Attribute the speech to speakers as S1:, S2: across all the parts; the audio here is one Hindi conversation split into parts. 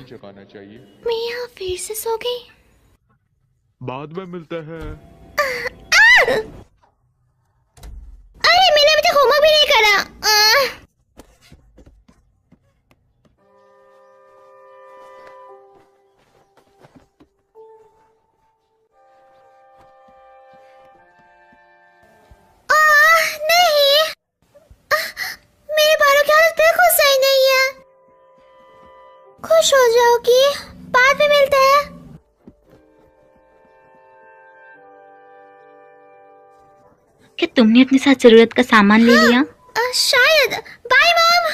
S1: नहीं जगाना चाहिए।
S2: मैं यहाँ फिर से सो गई।
S1: बाद में मिलते हैं।
S2: अरे मैंने अभी तक होमवर्क भी नहीं करा। नहीं, मेरे बालों की हालत बिल्कुल सही नहीं है। खुश हो जाओगी, बाद में मिलते हैं।
S3: क्या तुमने अपने साथ जरूरत का सामान ले लिया?
S2: शायद। Bye mom.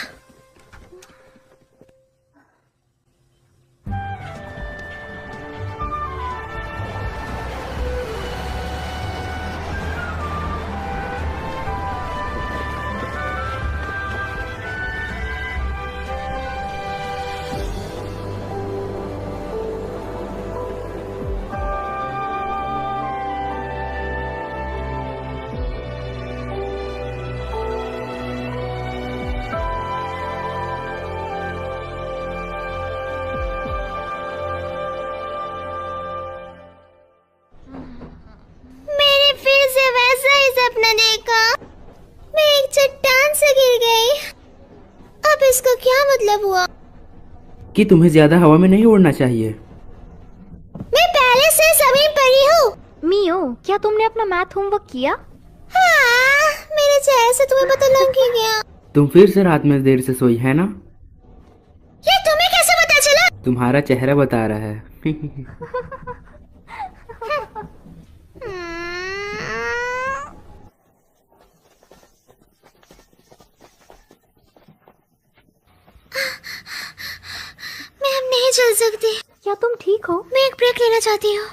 S2: सपना देखा, मैं एक चट्टान से गिर गई। अब इसका क्या मतलब हुआ?
S4: कि तुम्हें ज्यादा हवा में नहीं उड़ना चाहिए।
S2: मैं पहले से जमीन पर ही हूँ।
S3: मियो, क्या तुमने अपना मैथ होमवर्क किया?
S2: हाँ, मेरे चेहरे से तुम्हें पता लग ही गया।
S4: तुम फिर से रात में देर से सोई है ना?
S2: ये तुम्हें कैसे पता चला?
S4: तुम्हारा चेहरा बता रहा है।
S2: मैं अब नहीं चल सकती।
S3: क्या तुम ठीक हो?
S2: मैं एक ब्रेक लेना चाहती हूँ।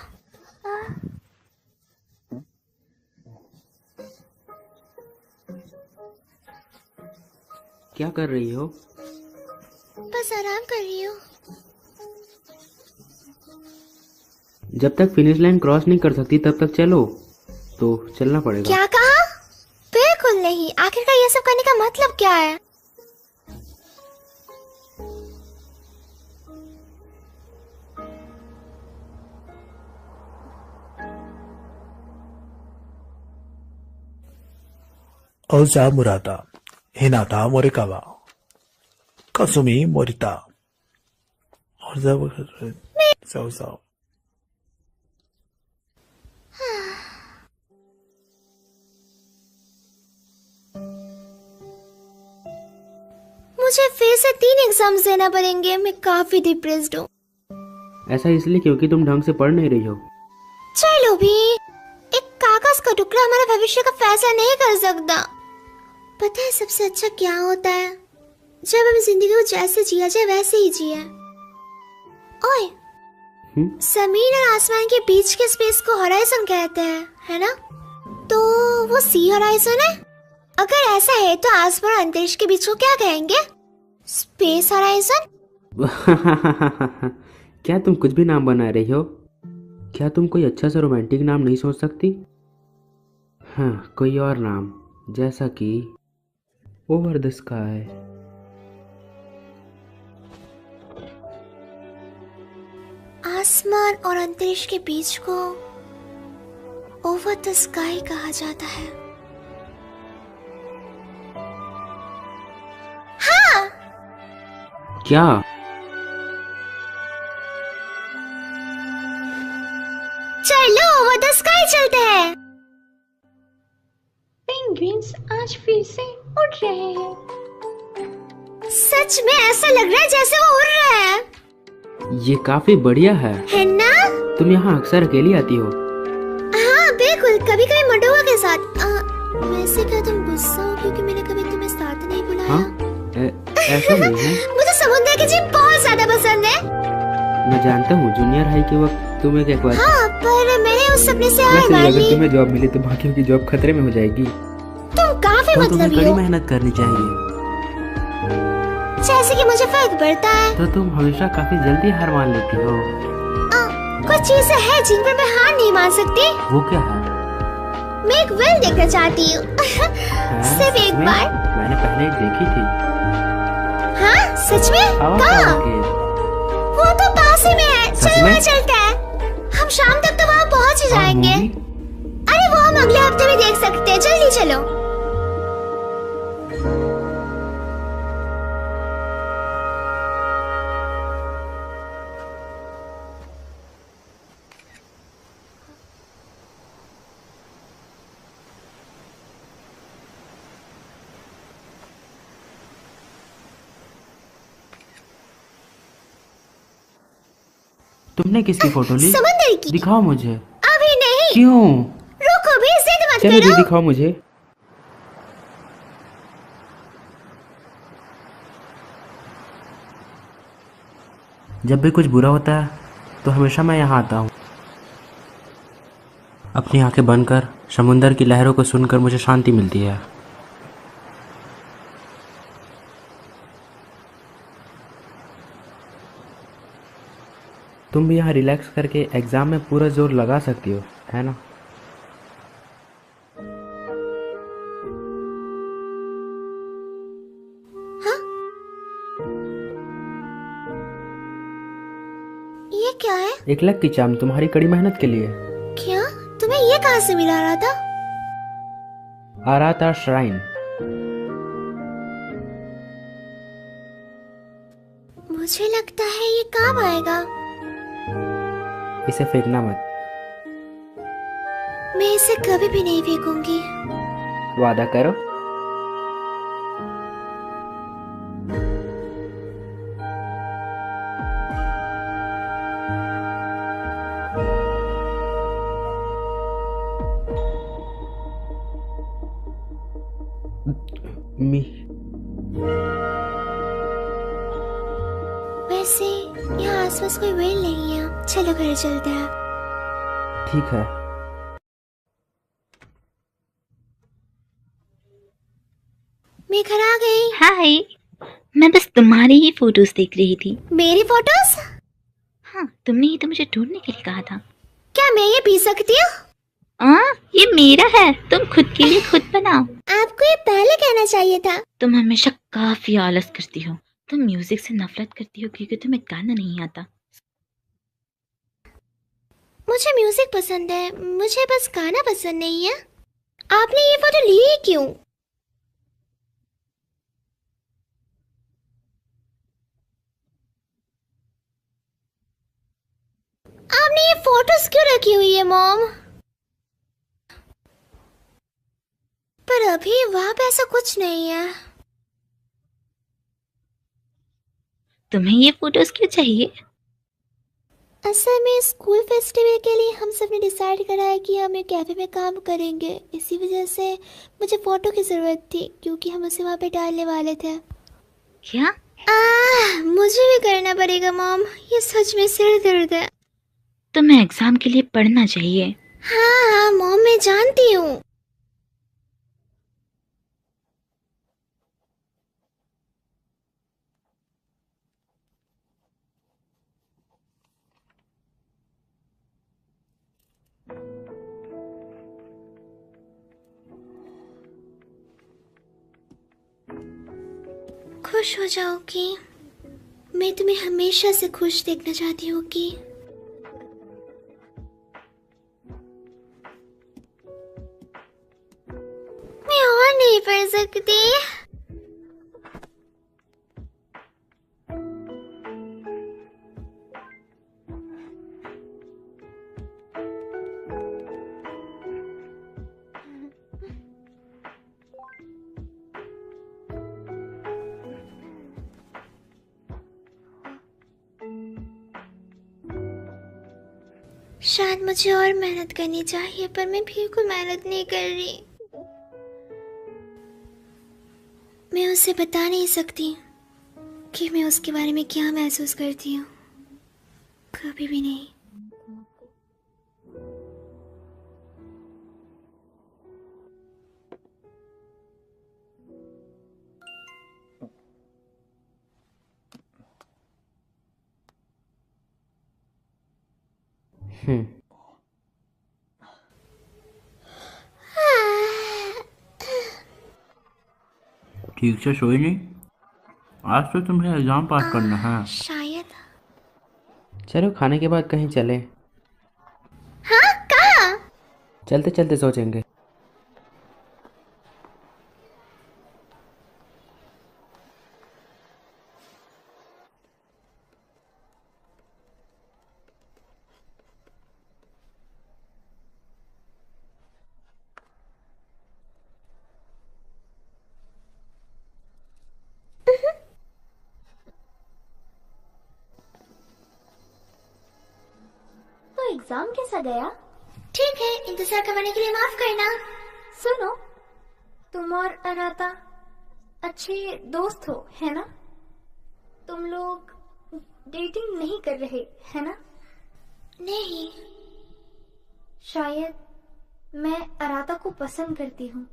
S4: क्या कर रही हो?
S2: बस आराम कर रही हूँ।
S4: जब तक फिनिश लाइन क्रॉस नहीं कर सकती तब तक चलो। तो चलना पड़ेगा।
S2: क्या कहा? बिल्कुल नहीं। आखिरकार ये सब करने का मतलब क्या है?
S5: Oza Murata, Hinata Morikawa, Kasumi Morita, Oza So.
S2: मुझे फिर से 3 एग्जाम्स देना पड़ेंगे। मैं काफी डिप्रेस्ड हूँ।
S4: ऐसा इसलिए क्योंकि तुम ढंग से पढ़ नहीं रही हो।
S2: चलो भी, एक कागज का टुकड़ा हमारे भविष्य का फैसला नहीं कर सकता। पता है सबसे अच्छा क्या होता है? जब हम जिंदगी को जैसे जिया जाए वैसे ही जिए। ओए, जमीन और आसमान के बीच के स्पेस को हॉराइजन कहते हैं, है ना? तो वो सी हॉराइजन है। अगर ऐसा है तो आसमान और अंतरिक्ष के बीच को क्या कहेंगे? Space horizon.
S4: क्या तुम कुछ भी नाम बना रही हो? क्या तुम कोई अच्छा सा रोमांटिक नाम नहीं सोच सकती? हाँ, कोई और नाम, जैसा कि ओवर द स्काई।
S2: आसमान और अंतरिक्ष के बीच को ओवर द स्काई कहा जाता है। हाँ,
S4: क्या?
S2: चलो ओवर द स्काई चलते हैं।
S3: पेंगुइन्स आज फिर से उड़ रहे हैं।
S2: सच में ऐसा लग रहा है जैसे वो उड़ रहे हैं।
S4: ये काफी बढ़िया है
S2: ना?
S4: तुम यहाँ अक्सर अकेली आती हो?
S2: हाँ बिल्कुल, कभी कभी मंडोवा के साथ। वैसे क्या तुम गुस्सा हो क्योंकि मैंने कभी तुम्हें साथ नहीं बुलाया?
S4: हाँ? ऐसा नहीं है।
S2: मुझे समुद्र की जीप बहुत ज्यादा पसंद है।
S4: मैं जानता हूँ, जूनियर हाई के वक्त तुम एक बार।
S2: हाँ, पर मैंने उस सपने से हार मान ली।
S4: अगर तुम्हें जॉब मिली तो बाकियों की जॉब खतरे में हो जाएगी।
S2: तुम काफी मतलबी हो।
S4: मेहनत करनी चाहिए।
S2: जैसे कि मुझे फर्क पड़ता है।
S4: तो तुम हमेशा काफी जल्दी हार मान लेती हो।
S2: कुछ चीजें हैं जिन पर मैं हार नहीं मान सकती।
S4: वो क्या है?
S2: मैं एक वेल देखना चाहती हूँ। सिर्फ एक बार।
S4: मैंने पहले देखी थी।
S2: हाँ सच में? कहाँ? वो तो पास ही में है,
S4: सच
S2: चलो
S4: में?
S2: वहाँ चलते हैं। हम शाम तक तो वहाँ पहुँच ही
S4: और
S2: जाएंगे।
S4: मूवी?
S2: अरे वो हम अगले हफ्ते भी देख सकते हैं, जल्दी चलो।
S4: तुमने किसकी फोटो ली?
S2: समंदर की।
S4: दिखाओ मुझे।
S2: अभी नहीं,
S4: क्यों?
S2: रुको भी, जिद मत
S4: चलो
S2: करो।
S4: भी दिखाओ मुझे। जब भी कुछ बुरा होता है तो हमेशा मैं यहाँ आता हूँ। अपनी आंखें बंद कर समुंदर की लहरों को सुनकर मुझे शांति मिलती है। तुम भी यहाँ रिलैक्स करके एग्जाम में पूरा जोर लगा सकती हो, है ना?
S2: ये क्या है?
S4: एक लक की चाम तुम्हारी कड़ी मेहनत के लिए।
S2: क्या? तुम्हें ये कहाँ से मिला रहा था?
S4: आराता श्राइन।
S2: मुझे लगता है ये काम आएगा।
S4: इसे फेंकना मत।
S2: मैं इसे कभी भी नहीं फेंकूंगी।
S4: वादा करो। मी
S2: वैसे यहाँ आसपास कोई वेल नहीं है, चलो घर चलते हैं।
S4: ठीक है।
S2: मैं घर आ गई।
S3: हाय, मैं बस तुम्हारी ही फोटोज देख रही थी।
S2: मेरी फोटोज?
S3: हाँ, तुमने ही तो मुझे ढूंढने के लिए कहा था।
S2: क्या मैं ये पी सकती हूँ?
S3: ये मेरा है, तुम खुद के लिए खुद बनाओ।
S2: आपको ये पहले कहना चाहिए था।
S3: तुम हमेशा काफी आलस करती हो। तुम म्यूजिक से नफरत करती हो क्योंकि तुम्हें गाना नहीं आता।
S2: मुझे म्यूजिक पसंद है, मुझे बस गाना पसंद नहीं है। आपने ये फोटो ली ही क्यों? आपने ये फोटोज क्यों रखी हुई है मॉम? पर अभी वहां पे ऐसा कुछ नहीं है।
S3: तुम्हें ये फोटोज क्यों चाहिए?
S2: असल में स्कूल फेस्टिवल के लिए हम सब ने डिसाइड करा है कि हम एक कैफे में काम करेंगे। इसी वजह से मुझे फोटो की जरूरत थी क्योंकि हम उसे वहां पे डालने वाले थे।
S3: क्या?
S2: मुझे भी करना पड़ेगा मॉम, ये सच में सिर दर्द है।
S3: तुम्हें एग्जाम के लिए पढ़ना चाहिए।
S2: हाँ हाँ मॉम, मैं जानती हूँ। खुश हो जाओगी। मैं तुम्हें हमेशा से खुश देखना चाहती हूँ कि मैं और नहीं पढ़ सकती। शायद मुझे और मेहनत करनी चाहिए, पर मैं बिल्कुल मेहनत नहीं कर रही। मैं उसे बता नहीं सकती कि मैं उसके बारे में क्या महसूस करती हूँ, कभी भी नहीं।
S4: ठीक से सोई नहीं? आज तो तुम्हें एग्जाम पास करना है।
S2: शायद।
S4: चलो खाने के बाद कहीं चले।
S2: हाँ, कहाँ?
S4: चलते चलते सोचेंगे।
S6: तो एग्जाम कैसा गया?
S2: ठीक है, इंतजार करवाने के लिए माफ करना।
S6: सुनो, तुम और अनाता अच्छे दोस्त हो, है ना? तुम लोग डेटिंग नहीं कर रहे, है ना?
S2: नहीं,
S6: शायद मैं अराता को पसंद करती हूँ।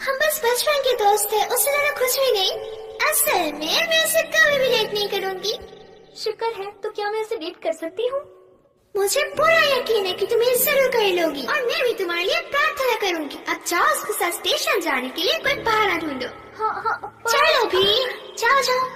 S2: हम बस बचपन के दोस्त हैं, उससे ज्यादा कुछ भी नहीं। असल में मैं उसे कभी भी डेट नहीं करूंगी।
S6: शुक्र है, तो क्या मैं उसे डेट कर सकती हूँ?
S2: मुझे पूरा यकीन है कि तुम ये जरूर कर लोगी और मैं भी तुम्हारे लिए प्रार्थना करूंगी। अब जाओ, उसके साथ स्टेशन जाने के लिए कोई बहाना ढूंढो।
S6: हाँ हाँ,
S2: चलो भी, जाओ जाओ।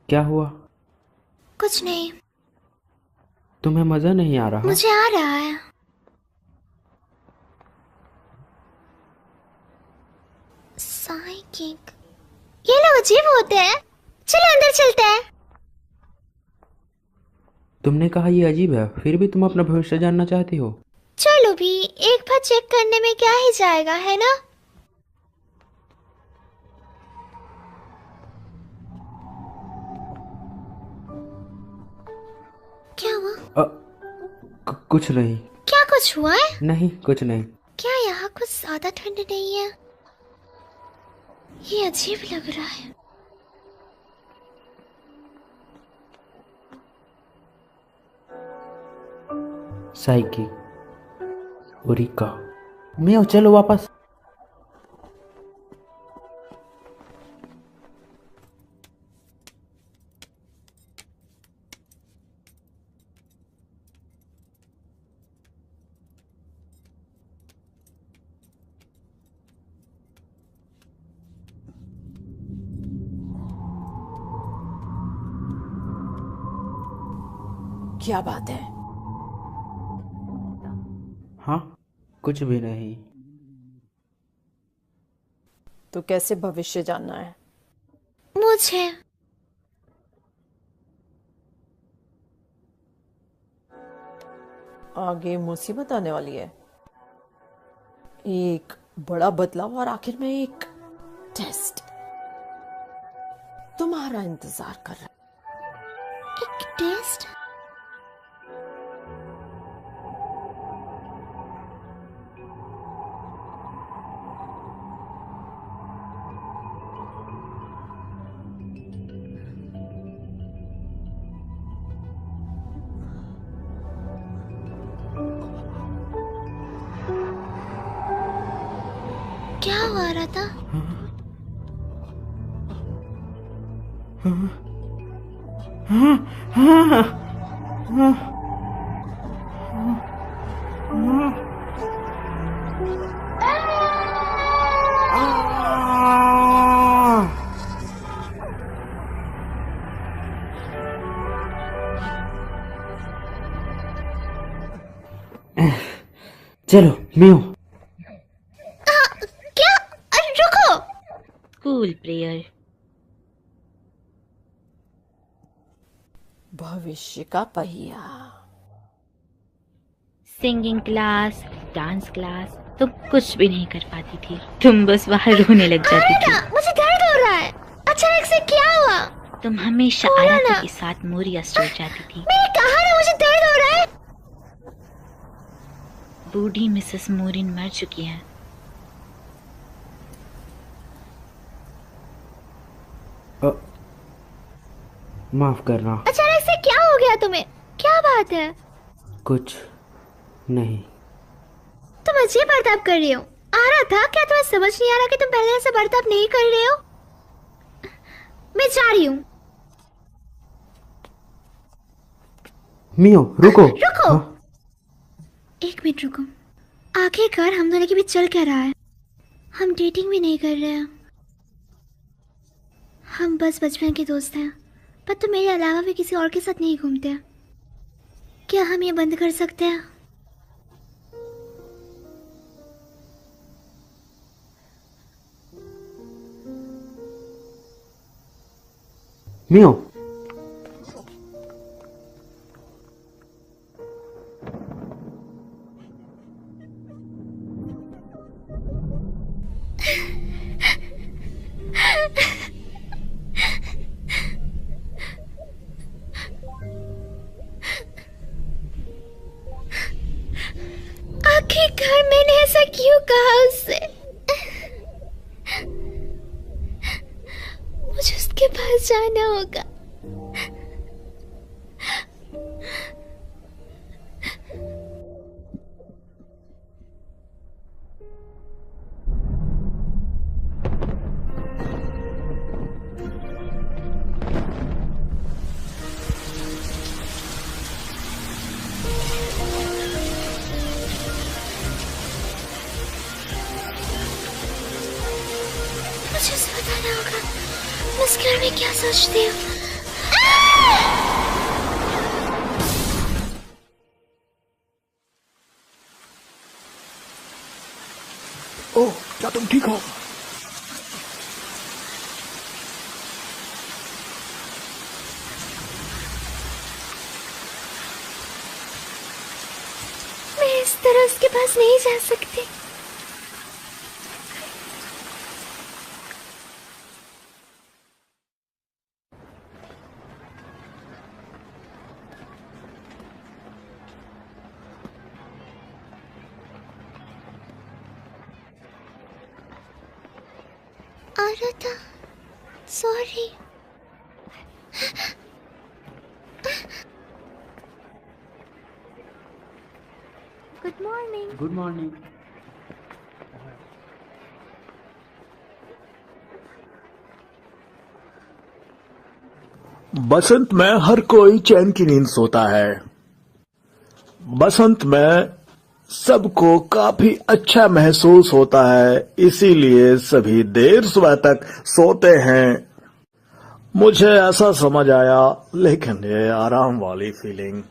S4: क्या हुआ?
S2: कुछ नहीं,
S4: तुम्हें मजा नहीं आ रहा?
S2: मुझे आ रहा है। साइकिक, ये लोग अजीब होते हैं। चलो अंदर चलते हैं।
S4: तुमने कहा ये अजीब है, फिर भी तुम अपना भविष्य जानना चाहती हो।
S2: चलो भी, एक बार चेक करने में क्या ही जाएगा, है ना? क्या हुआ?
S4: कुछ नहीं।
S2: क्या कुछ हुआ है?
S4: नहीं, कुछ नहीं।
S2: क्या यहाँ कुछ ज्यादा ठंड नहीं है? ये अजीब लग रहा है।
S4: साइकी, ओरिका, मैं चलो वापस।
S7: क्या बात है?
S4: हाँ, कुछ भी नहीं।
S7: तो कैसे भविष्य जानना है?
S2: मुझे
S7: आगे मुसीबत आने वाली है। एक बड़ा बदलाव और आखिर में एक टेस्ट तुम्हारा इंतजार कर रहा है।
S2: एक टेस्ट? क्या हुआ रहा था?
S4: चलो मैं हूँ।
S2: क्या? अरे रुको।
S3: School prayer.
S7: भविष्य का पहिया।
S3: सिंगिंग क्लास, डांस क्लास, तुम कुछ भी नहीं कर पाती थी, तुम बस बाहर रोने लग जाती थी।
S2: मुझे दर्द हो रहा है। अचानक से क्या हुआ?
S3: तुम हमेशा
S2: बोलो
S3: आरती
S2: ना।
S3: के साथ मोरिया स्टोर जाती थी।
S2: मैंने कहा ना मुझे दर्द हो रहा है।
S3: बूढ़ी मिसेस मोरिन मर चुकी है।
S4: माफ करना।
S2: अचानक से क्या हो गया तुम्हें? क्या बात है?
S4: कुछ नहीं।
S2: तुम अजीब बर्ताव कर रही हो। आ रहा था, क्या तुम्हें समझ नहीं आ रहा कि तुम पहले ऐसा बर्ताव नहीं कर रहे हो? मैं जा रही हूँ।
S4: मियो रुको।
S2: रुको।
S4: हाँ?
S2: एक मिनट रुको। आखिरकार हम दोनों के बीच चल क्या रहा है? हम डेटिंग भी नहीं कर रहे हैं, हम बस बचपन के दोस्त हैं। पर तुम मेरे अलावा भी किसी और के साथ नहीं घूमते। क्या हम ये बंद कर सकते हैं?
S4: मियो
S2: आखिरकार मैंने ऐसा क्यों कहा उससे? मुझे उसके पास जाना होगा। मुझे उसे बताना होगा मैं उस घर में क्या सोचती हूँ।
S5: ओह, क्या तुम ठीक हो?
S2: मैं इस तरह उसके पास नहीं जा सकती। Aarta, sorry. Good morning.
S4: Good morning.
S5: बसंत में हर कोई चैन की नींद सोता है। बसंत में सबको काफी अच्छा महसूस होता है, इसीलिए सभी देर सुबह तक सोते हैं। मुझे ऐसा समझ आया, लेकिन ये आराम वाली फीलिंग।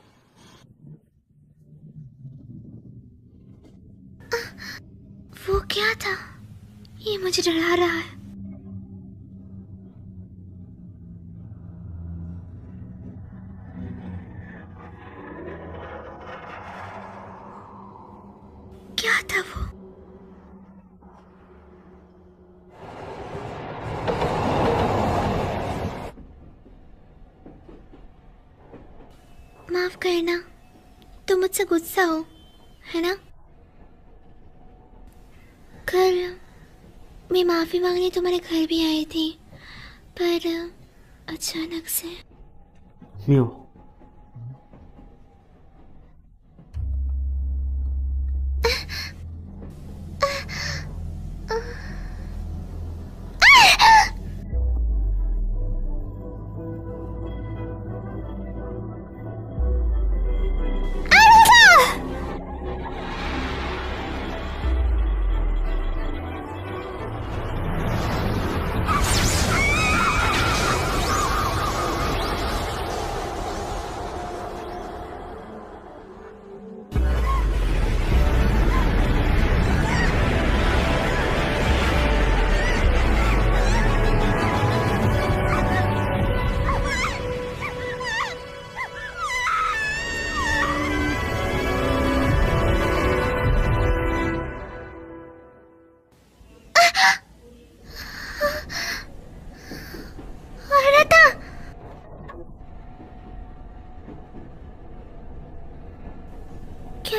S2: वो क्या था? ये मुझे डरा रहा है। क्या था वो? माफ करना, तुम मुझसे गुस्सा हो, है ना? कल मैं माफी मांगने तुम्हारे घर भी आई थी, पर अचानक से।
S4: मियो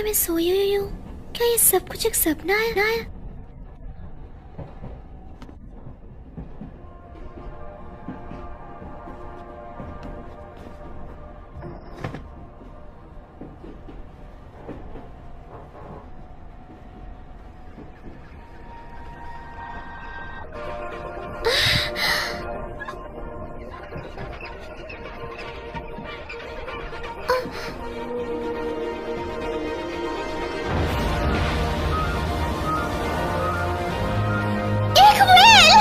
S2: मैं सोई हुई हूँ? क्या ये सब कुछ एक सपना है? एक व्हेल!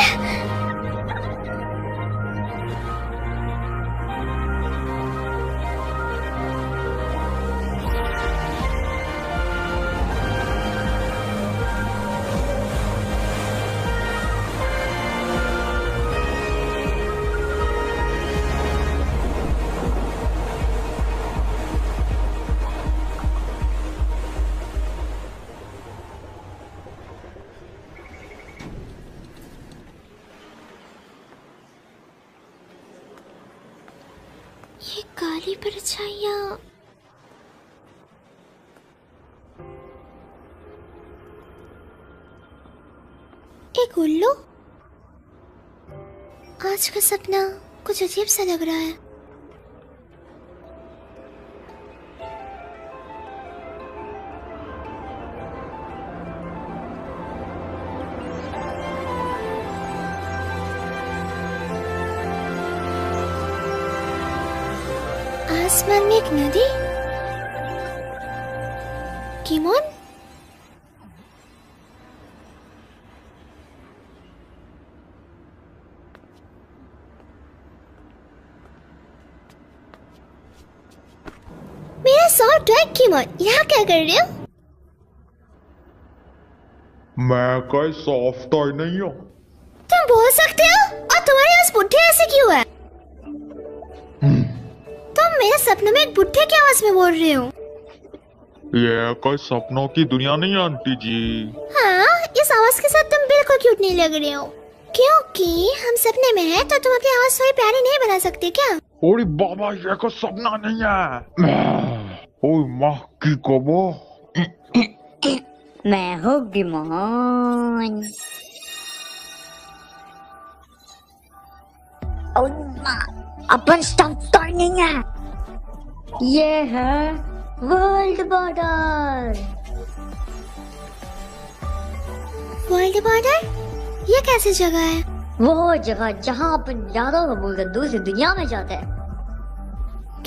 S2: ये काली परछाइयाँ। एक उल्लू। आज का सपना कुछ अजीब सा लग रहा है। आसमान में एक नदी। किमोन? मेरा सॉफ्ट टॉय किमोन, यहाँ क्या कर रहे हो?
S1: मैं कोई सॉफ्ट टॉय नहीं हूँ।
S2: तुम बोल सकते हो? और तुम्हारे पास बुढ़े ऐसे क्यों है? तुम मेरे सपनों में एक बुढ़े की आवाज में बोल रहे हो?
S1: ये कोई सपनों की दुनिया नहीं है आंटी जी।
S2: हाँ, इस आवाज के साथ तुम बिल्कुल क्यूट नहीं लग रहे हो। क्योंकि हम सपने में हैं, तो तुम अपनी आवाज थोड़ी प्यारी नहीं बना सकते क्या?
S1: ओरे बाबा, ये कोई सपना नहीं है। ओए माँ की कबो।
S8: मैं हूँ गिमोन। अपन स्टॉप टॉय नहीं है, ये है वर्ल्ड बॉर्डर।
S2: World border? ये कैसी जगह है?
S8: वो जगह जहाँ अपन यादों को भूलकर दूसरी दुनिया में जाते हैं।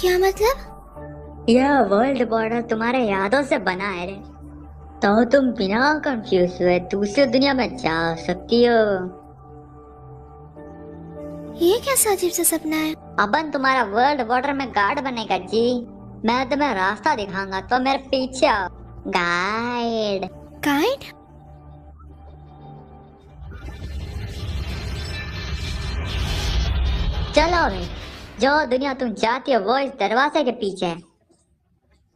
S2: क्या मतलब?
S8: यह वर्ल्ड बॉर्डर तुम्हारे यादों से बना है रे, तो तुम बिना कंफ्यूज हुए दूसरी दुनिया में जा सकती हो।
S2: ये कैसा अजीब सा सपना है?
S8: अपन तुम्हारा वर्ल्ड बॉर्डर में गार्ड बनेगा जी। मैं तुम्हें रास्ता दिखाऊंगा, तो मेरे पीछे आओ। गाइड।
S2: गाइड?
S8: चलो भाई, जो दुनिया तुम चाहती हो वो इस दरवाजे के पीछे है।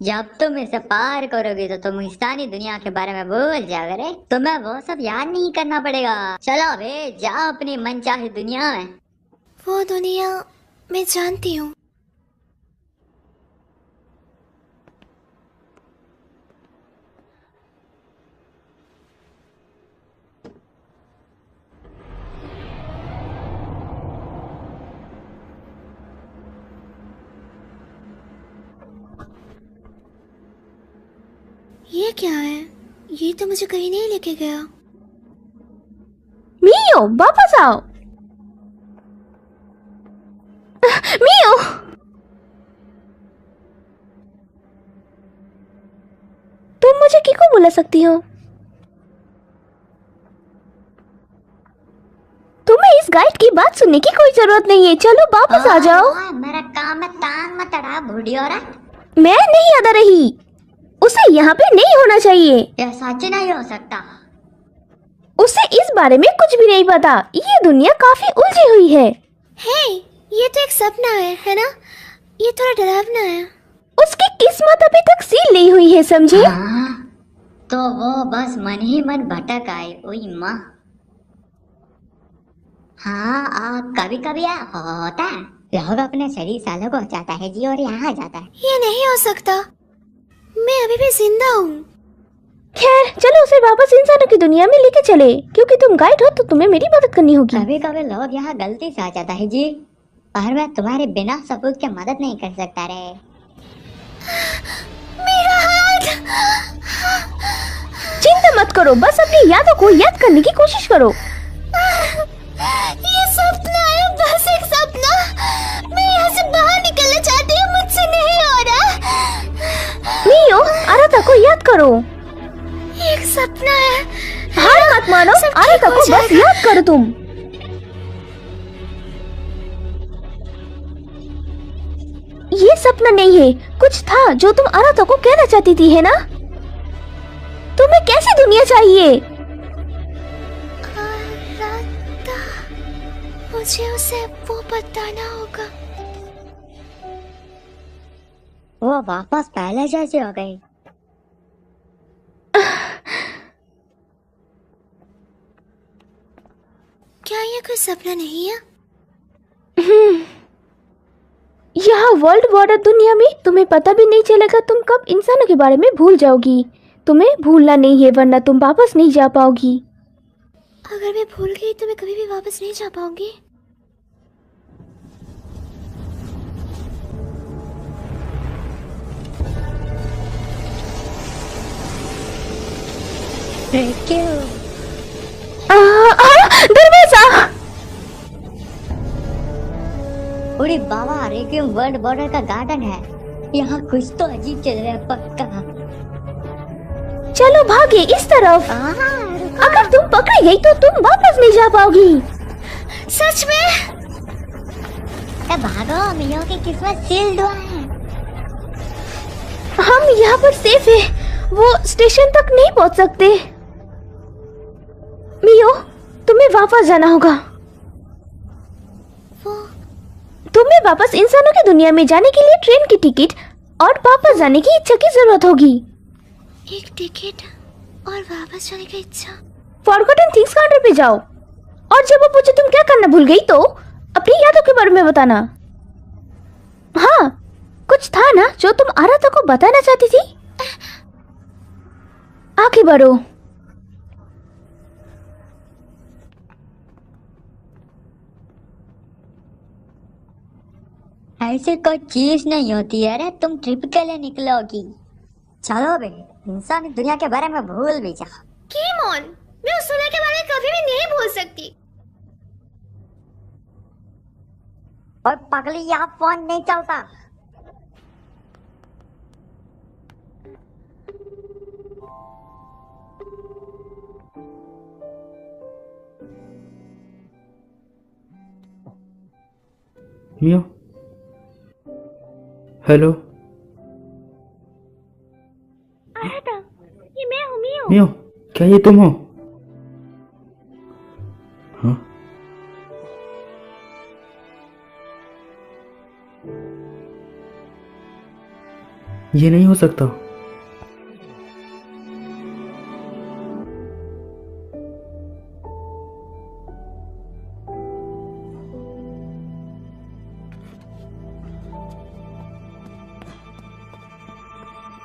S8: जब तुम इसे पार करोगे तो तुम इंसानी दुनिया के बारे में भूल जाओगे। तुम्हें वो सब याद नहीं करना पड़ेगा। चलो भाई, जाओ अपनी मनचाही दुनिया में।
S2: वो दुनिया मैं जानती हूँ। ये क्या है? ये तो मुझे कहीं नहीं लेके गया।
S9: मियो, वापस आओ। मियो, तुम मुझे किको बुला सकती हो? तुम्हें इस गाइड की बात सुनने की कोई जरूरत नहीं है। चलो वापस आ जाओ।
S8: मेरा काम है, टांग मत अड़ा बुढ़ियो रे।
S9: मैं नहीं अदा रही, उसे यहाँ पे नहीं होना चाहिए।
S8: यह सच नहीं हो सकता।
S9: उसे इस बारे में कुछ भी नहीं पता। ये दुनिया काफी उलझी हुई है।
S2: हे, ये तो एक सपना है ना? ये थोड़ा डरावना है।
S9: उसकी किस्मत अभी तक सील नहीं हुई है, समझे?
S8: हाँ, तो वो बस मन ही मन भटक आए। ओई माँ। हाँ, कभी कभी होता है, लोग अपने शरीर सालों को चाहता है जी और यहाँ आ जाता है।
S2: ये नहीं हो सकता। मैं अभी भी जिंदा हूँ।
S9: खैर चलो उसे वापस इंसानों की दुनिया में लेके चले, क्योंकि तुम गाइड हो तो तुम्हें मेरी मदद करनी होगी।
S8: कभी कभी लोग यहाँ गलती से आ जाता है जी, पर मैं तुम्हारे बिना सबूत के मदद नहीं कर सकता रे।
S2: मेरा हाथ।
S9: चिंता मत करो, बस अपनी यादों को याद करने की कोशिश करो।
S2: ये सपना है, बस एक सपना। मैं यहाँ से बाहर निकलना चाहती हूँ, मुझसे नहीं हो रहा।
S9: मियो, आराता को याद करो।
S2: एक सपना है।
S9: हार मत मानो, आराता को बस याद करो तुम। ये सपना नहीं है, कुछ था जो तुम आराता को कहना चाहती थी, है ना? तुम्हें कैसी दुनिया चाहिए?
S2: आराता, मुझे उसे वो बताना होगा।
S8: वो वापस पहले जैसी हो गई।
S2: क्या ये कोई सपना नहीं है?
S9: यहाँ वर्ल्ड बॉर्डर दुनिया में तुम्हें पता भी नहीं चलेगा तुम कब इंसानों के बारे में भूल जाओगी। तुम्हें भूलना नहीं है, वरना तुम वापस नहीं जा पाओगी।
S2: अगर मैं भूल गई तो मैं कभी भी वापस नहीं जा पाऊंगी।
S9: दरवाजा।
S8: अरे बाबा, रेक्यूम वर्ल्ड बॉर्डर का गार्डन है। यहाँ कुछ तो अजीब चल रहा है पक्का।
S9: चलो भागे इस तरफ। अगर तुम पकड़ी गई तो तुम वापस नहीं जा पाओगी।
S2: सच में?
S8: भागो, मियो की किस्मत सील्ड हुआ है।
S9: हम यहाँ पर सेफ है, वो स्टेशन तक नहीं पहुँच सकते। मियो, तुम्हें वापस जाना होगा। तुम्हें वापस इंसानों की दुनिया में जाने के लिए ट्रेन की टिकट और वापस जाने की इच्छा की जरूरत होगी।
S2: एक टिकट और वापस जाने की इच्छा।
S9: फॉरगॉटन थिंग्स काउंटर पे जाओ और जब वो पूछे तुम क्या करना भूल गई तो अपनी यादों के बारे में बताना। हाँ, कुछ था ना जो तुम आराता को बताना चाहती थी। आगे बढ़ो।
S8: ऐसी कोई चीज नहीं होती है रे, तुम ट्रिप के लिए निकलोगी। चलो बे, इंसानी दुनिया के बारे में भूल भी जाओ।
S2: कीमोन, मैं उस दुनिया के बारे में कभी भी नहीं भूल सकती।
S8: और पगली, यहाँ फोन नहीं चलता।
S4: मियो, हेलो।
S9: आराता, ये मैं हूँ मियो।
S4: मियो, क्या ये तुम हो? हाँ? ये नहीं हो सकता।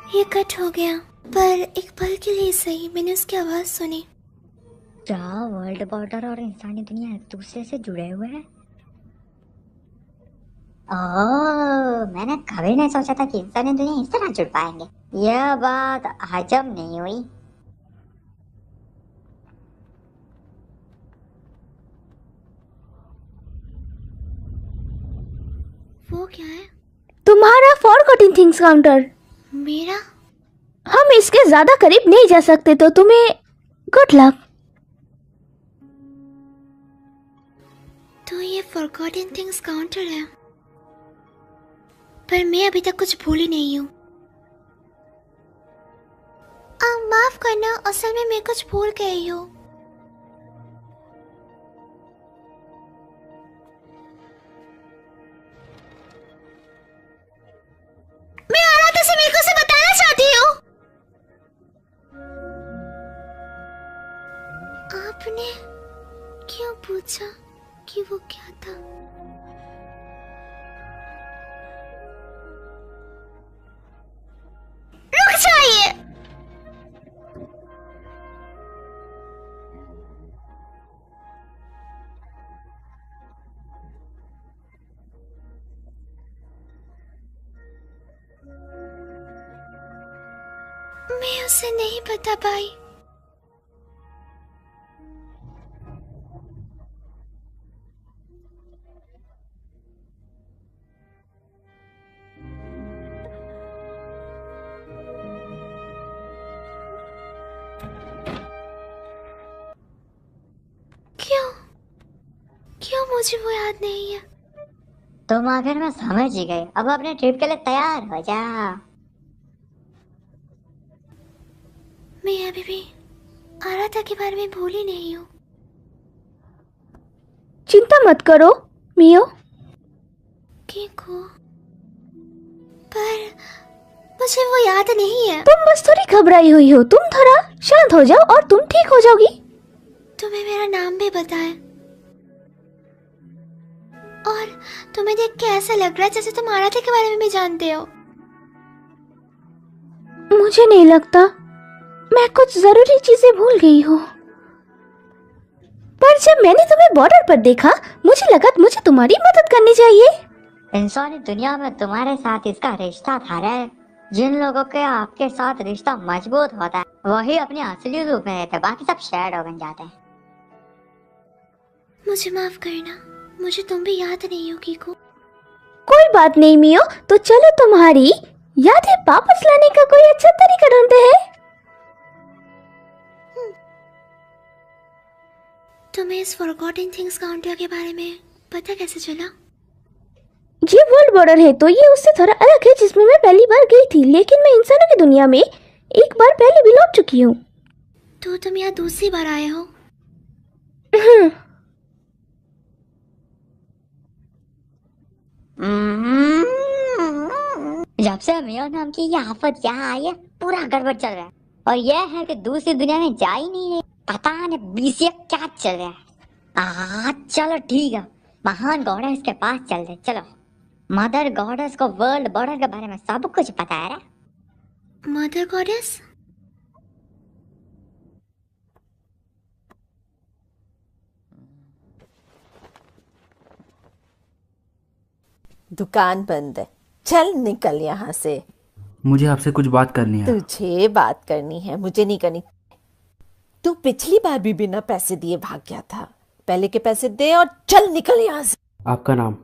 S2: ये कट हो गया, पर एक पल के लिए सही मैंने उसकी आवाज सुनी।
S8: क्या वर्ल्ड बॉर्डर और इंसानी दुनिया एक दूसरे से जुड़े हुए हैं? ओह, मैंने कभी नहीं सोचा था कि इंसानी दुनिया इस तरह जुड़ पाएंगे। यह बात हजम नहीं हुई।
S2: वो क्या है?
S9: तुम्हारा फॉरगॉटन थिंग्स काउंटर।
S2: मेरा?
S9: हम इसके ज्यादा करीब नहीं जा सकते, तो तुम्हें गुड लक।
S2: तो ये फॉरगॉटन थिंग्स काउंटर है, पर मैं अभी तक कुछ भूली नहीं हूँ। माफ करना, असल में मैं कुछ भूल गई हूँ। मैं आराता से मेरे को से बताना चाहती हूँ। आपने क्यों पूछा कि वो क्या था? रुक मैं उसे नहीं बता पाई। क्यों क्यों मुझे वो याद नहीं है?
S8: तुम आखिर में समझ ही गए, अब अपने ट्रिप के लिए तैयार हो जा।
S2: मैं अभी भी आराधा के बारे में भूली नहीं हूँ।
S9: चिंता मत करो मियो।
S2: किको, पर मुझे वो याद नहीं है।
S9: तुम बस थोड़ी घबराई हुई हो, तुम थोड़ा शांत हो जाओ और तुम ठीक हो जाओगी।
S2: तुम्हें मेरा नाम भी बताया और तुम्हें देख के ऐसा लग रहा है जैसे तुम आराध्या के बारे में भी जानते हो।
S9: मुझे नहीं लगता, मैं कुछ जरूरी चीजें भूल गई हूँ। पर जब मैंने तुम्हें बॉर्डर पर देखा मुझे लगा मुझे तुम्हारी मदद करनी चाहिए।
S8: इंसानी दुनिया में तुम्हारे साथ इसका रिश्ता था रे। जिन लोगों के आपके साथ रिश्ता मजबूत होता है वही अपने असली रूप में रहते, बाकी सब शैडो बन जाते हैं।
S2: मुझे माफ करना, मुझे तुम भी याद नहीं हो किको।
S9: कोई बात नहीं मियो, तो चलो तुम्हारी यादें वापस लाने का कोई अच्छा तरीका ढूंढते हैं।
S2: तुम्हें इस फॉरगॉटन थिंग्स काउंटर के बारे में पता कैसे चला?
S9: ये वर्ल्ड बॉर्डर है तो ये उससे थोड़ा अलग है जिसमें मैं पहली बार गई थी, लेकिन मैं इंसानों की दुनिया में एक बार पहले भी लौट चुकी हूँ।
S2: तो तुम यहाँ दूसरी बार आए हो?
S8: जब से मियो नाम की ये आफत यहाँ आई है पूरा गड़बड़ चल रहा है। और यह है कि दूसरी दुनिया में जा ही नहीं रही, पता नहीं बीसीए क्या चल रहा है। चलो ठीक है, महान गॉडेस के पास चल रहे। चलो, मदर गॉडेस को वर्ल्ड बॉर्डर के बारे में सब कुछ पता है।
S2: Mother goddess?
S7: दुकान बंद है, चल निकल यहाँ से।
S4: मुझे आपसे कुछ बात करनी है।
S7: तुझे बात करनी है, मुझे नहीं करनी। तू पिछली बार भी बिना पैसे दिए भाग गया था, पहले के पैसे दे और चल निकल यहाँ से।
S4: आपका नाम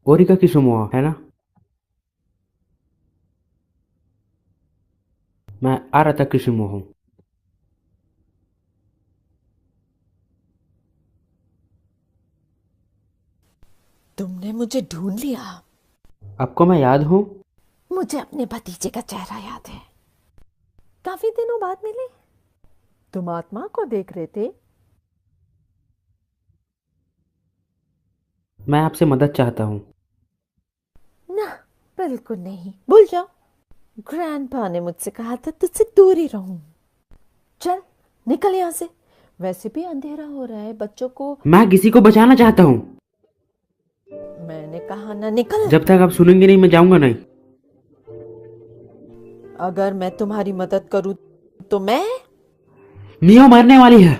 S4: ओरिका किसुमोआ है ना? मैं आराधा किसुमोआ हूँ।
S7: तुमने मुझे ढूंढ लिया।
S4: आपको मैं याद हूँ?
S7: मुझे अपने भतीजे का चेहरा याद है, काफी दिनों बाद मिले। तुम आत्मा को देख रहे थे।
S4: मैं आपसे मदद चाहता हूँ।
S7: ना, बिल्कुल नहीं, भूल जाओ। ग्रैंडपा ने मुझसे कहा था तुझसे दूर ही रहूं। चल निकल यहाँ से, वैसे भी अंधेरा हो रहा है, बच्चों को।
S4: मैं किसी को बचाना चाहता हूँ।
S7: मैंने कहा ना निकल।
S4: जब तक आप सुनेंगे नहीं मैं जाऊंगा नहीं।
S7: अगर मैं तुम्हारी मदद करूं तो मैं।
S4: मियो मरने वाली है,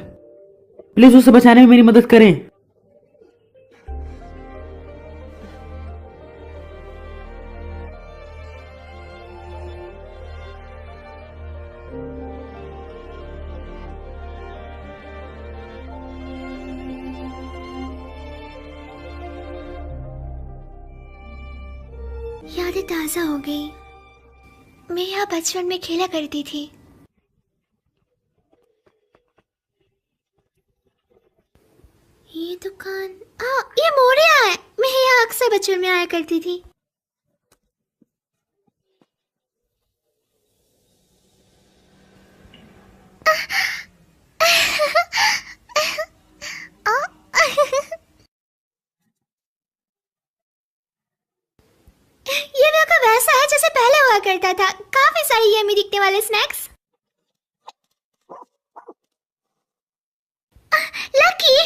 S4: प्लीज उसे बचाने में मेरी मदद करें।
S2: यादें ताजा हो गई। मैं यहाँ बचपन में खेला करती थी। ये दुकान, ये मोरिया है। मैं यहाँ अक्सर बचपन में आया करती थी। ये मेरे को वैसा है जैसे पहले हुआ करता था, काफी सारी यम्मी दिखने वाले स्नैक्स। लकी।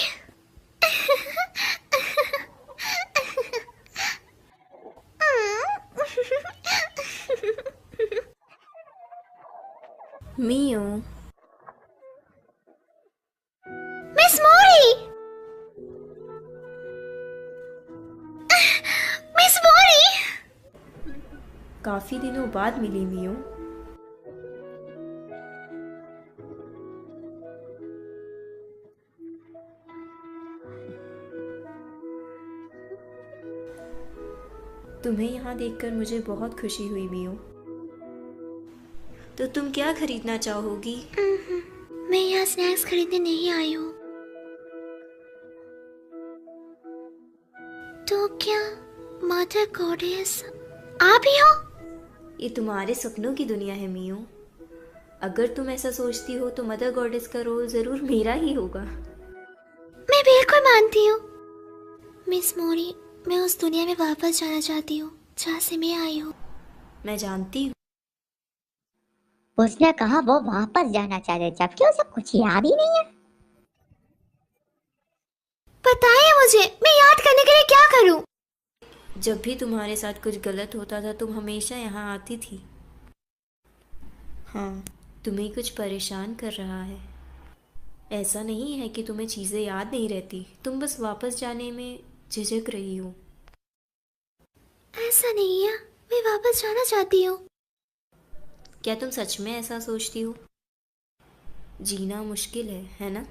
S6: मियो,
S2: मिस मोरी। मिस मोरी।
S6: काफी दिनों बाद मिली मियो।
S10: तुम्हें यहाँ देखकर मुझे बहुत खुशी हुई मियो। तो तुम क्या खरीदना चाहोगी?
S2: मैं यहाँ स्नैक्स खरीदने नहीं आई हूँ। तो क्या मदर गॉडेस आप ही हो?
S10: ये तुम्हारे सपनों की दुनिया है मियो। अगर तुम ऐसा सोचती हो तो मदर गॉडेस का रोल जरूर मेरा ही होगा।
S2: मैं बिल्कुल मानती हूँ मिस मोरी। मैं उस दुनिया में वापस जाना चाहती हूँ जहाँ से मैं आई हूँ।
S10: मैं जानती हूँ।
S8: उसने कहा वो वापस जाना चाहते जबकि उसे कुछ याद ही नहीं है।
S2: बताइए मुझे, मैं याद करने के लिए क्या करूँ?
S10: जब भी तुम्हारे साथ कुछ गलत होता था तुम हमेशा यहाँ आती थी। हाँ, तुम्हें कुछ परेशान कर रहा है। ऐसा नहीं है कि तुम्हें चीज़ें याद नहीं रहती, तुम बस वापस जाने में झिझक रही हो।
S2: ऐसा नहीं है, मैं वापस जाना चाहती हूँ।
S10: क्या तुम सच में ऐसा सोचती हो? जीना मुश्किल है ना?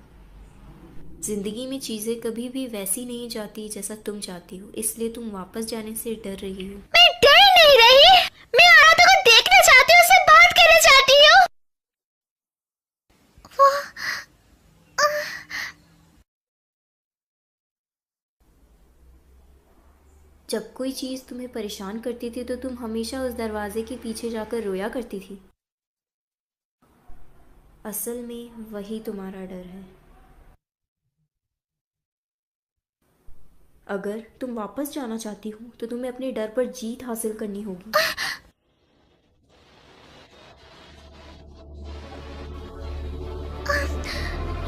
S10: जिंदगी में चीज़ें कभी भी वैसी नहीं जाती जैसा तुम चाहती हो, इसलिए तुम वापस जाने से डर रही हो।
S2: मैं डर नहीं रही, मैं आराधा को देखना चाहती हूँ, उससे बात करना चाहती हूँ।
S10: जब कोई चीज़ तुम्हें परेशान करती थी तो तुम हमेशा उस दरवाजे के पीछे जाकर रोया करती थी। असल में वही तुम्हारा डर है। अगर तुम वापस जाना चाहती हो तो तुम्हें अपने डर पर जीत हासिल करनी होगी।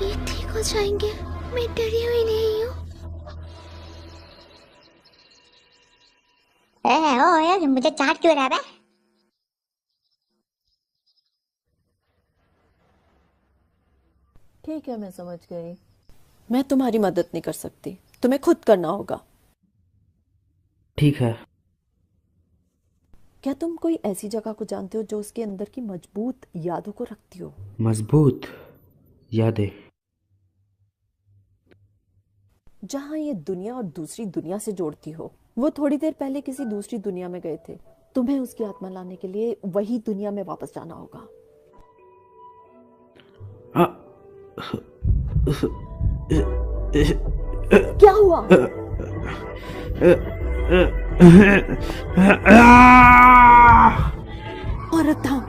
S2: ये ठीक हो जाएंगे, मैं डरी हुई नहीं हूँ।
S8: ओ यार, मुझे चाट क्यों रहा है?
S7: ठीक है, मैं समझ गई। मैं तुम्हारी मदद नहीं कर सकती, तुम्हें खुद करना होगा।
S4: ठीक है।
S7: क्या तुम कोई ऐसी जगह को जानते हो जो उसके अंदर की मजबूत यादों को रखती हो?
S4: मजबूत यादें?
S7: जहाँ ये दुनिया और दूसरी दुनिया से जोड़ती हो। वो थोड़ी देर पहले किसी दूसरी दुनिया में गए थे, तुम्हें उसकी आत्मा लाने के लिए वही दुनिया में वापस जाना होगा। क्या हुआ? औरत था।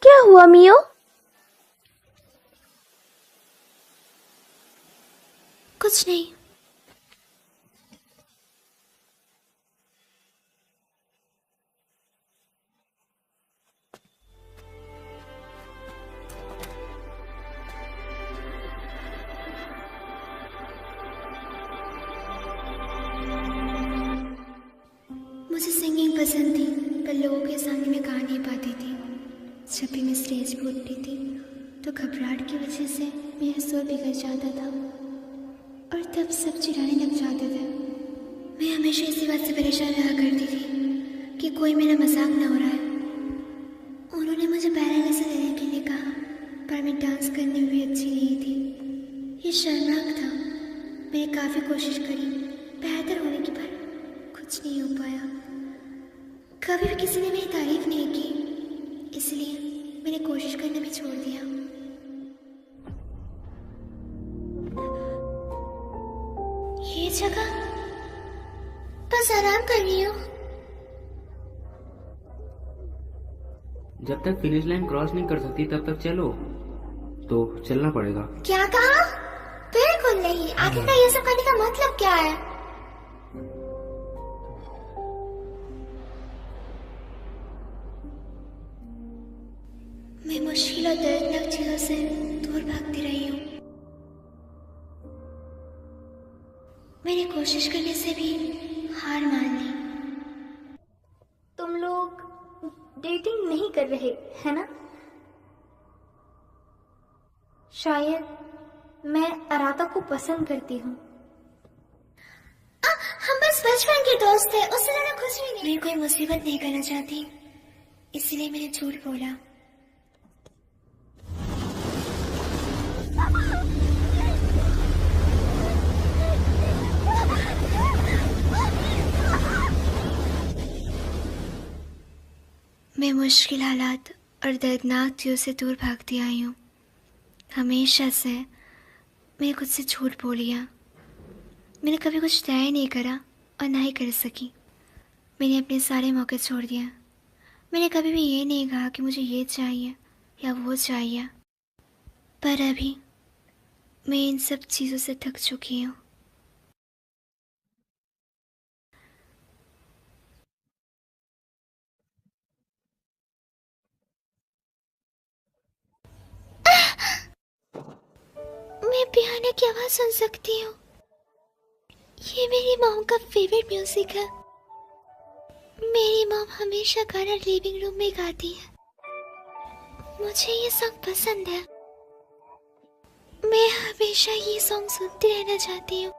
S9: क्या हुआ मियो?
S2: कुछ नहीं। मुझे सिंगिंग पसंद थी, पर लोगों के सामने मैं गा नहीं पाती थी। जब भी मैं स्टेज पर उठती थी तो घबराहट की वजह से मेरा सुर बिगड़ जाता था और तब सब चिढ़ाने लग जाते थे। मैं हमेशा इसी बात से परेशान रहा करती थी कि कोई मेरा मजाक ना हो रहा है। उन्होंने मुझे बैले लेसन लेने के लिए कहा, पर मैं डांस करने में भी अच्छी नहीं थी। ये शर्मनाक था। मैंने काफ़ी कोशिश करी बेहतर होने की, पर कुछ नहीं हो पाया। कभी भी किसी ने मेरी तारीफ नहीं की, इसलिए मैंने कोशिश करना भी छोड़ दिया। ये जगह बस आराम कर रही हूँ।
S4: जब तक फिनिश लाइन क्रॉस नहीं कर सकती तब तक चलो। तो चलना पड़ेगा।
S2: क्या कहा? बिल्कुल नहीं। आखिरकार ये सब करने का मतलब क्या है? मैं मुश्किल और दर्दनाक चीजों से दूर भागती रही हूँ। मैंने कोशिश करने से भी हार मान ली।
S6: तुम लोग डेटिंग नहीं कर रहे है ना? शायद मैं अराधा को पसंद करती हूँ।
S2: हम बस बचपन के दोस्त थे, उससे ज्यादा कुछ भी नहीं। मैं कोई मुसीबत नहीं करना चाहती, इसलिए मैंने झूठ बोला। मुश्किल हालात और दर्दनाक चीज़ों से दूर भागती आई हूँ। हमेशा से मैंने खुद से झूठ बोलिया। मैंने कभी कुछ तय नहीं करा और ना ही कर सकी। मैंने अपने सारे मौके छोड़ दिया। मैंने कभी भी ये नहीं कहा कि मुझे ये चाहिए या वो चाहिए। पर अभी मैं इन सब चीज़ों से थक चुकी हूँ। मैं पियानो की आवाज़ सुन सकती हूँ। ये मेरी मॉम का फेवरेट म्यूजिक है। मेरी मॉम हमेशा गाना लिविंग रूम में गाती है। मुझे ये सॉन्ग पसंद है। मैं हमेशा ये सॉन्ग सुनती रहना चाहती हूँ।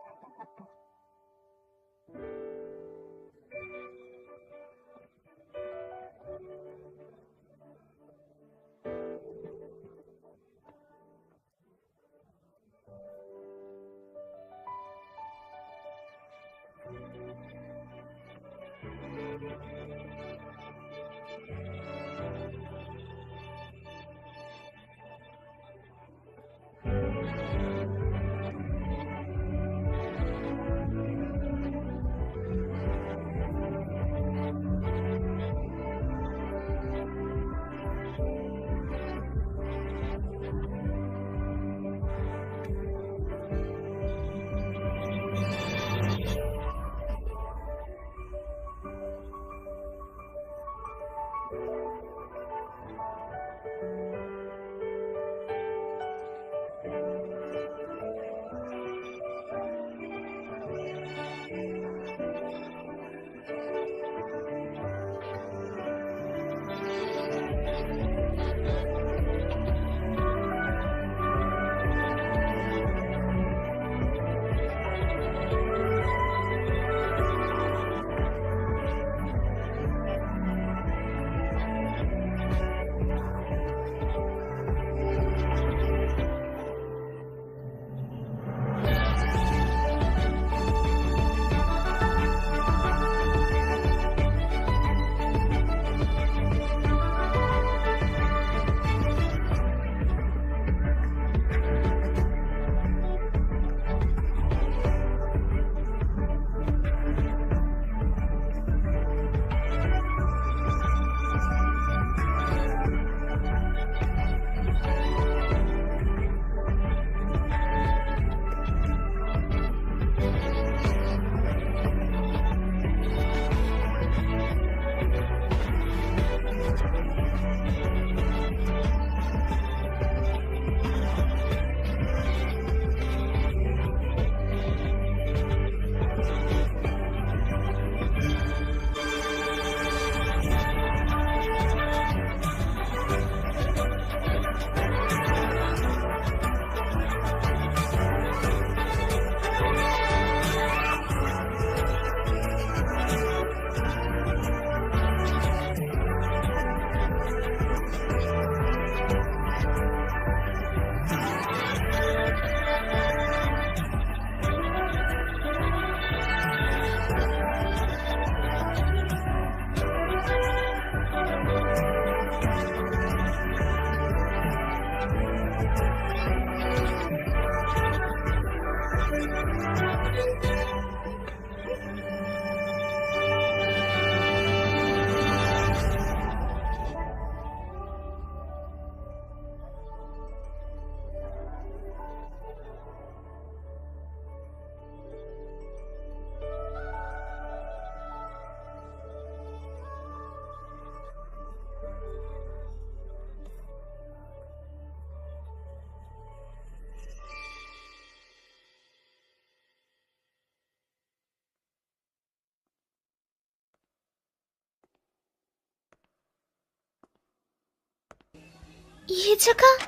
S2: ये जगह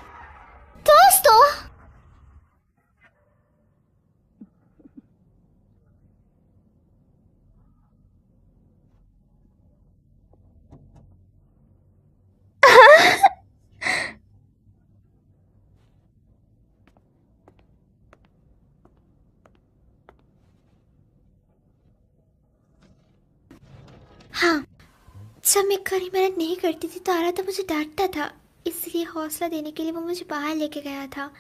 S2: दोस्तों, हाँ, जब मैं कड़ी मेहनत नहीं करती थी तो आरा तो मुझे डांटता था, इसलिए हौसला देने के लिए वो मुझे बाहर लेके गया था।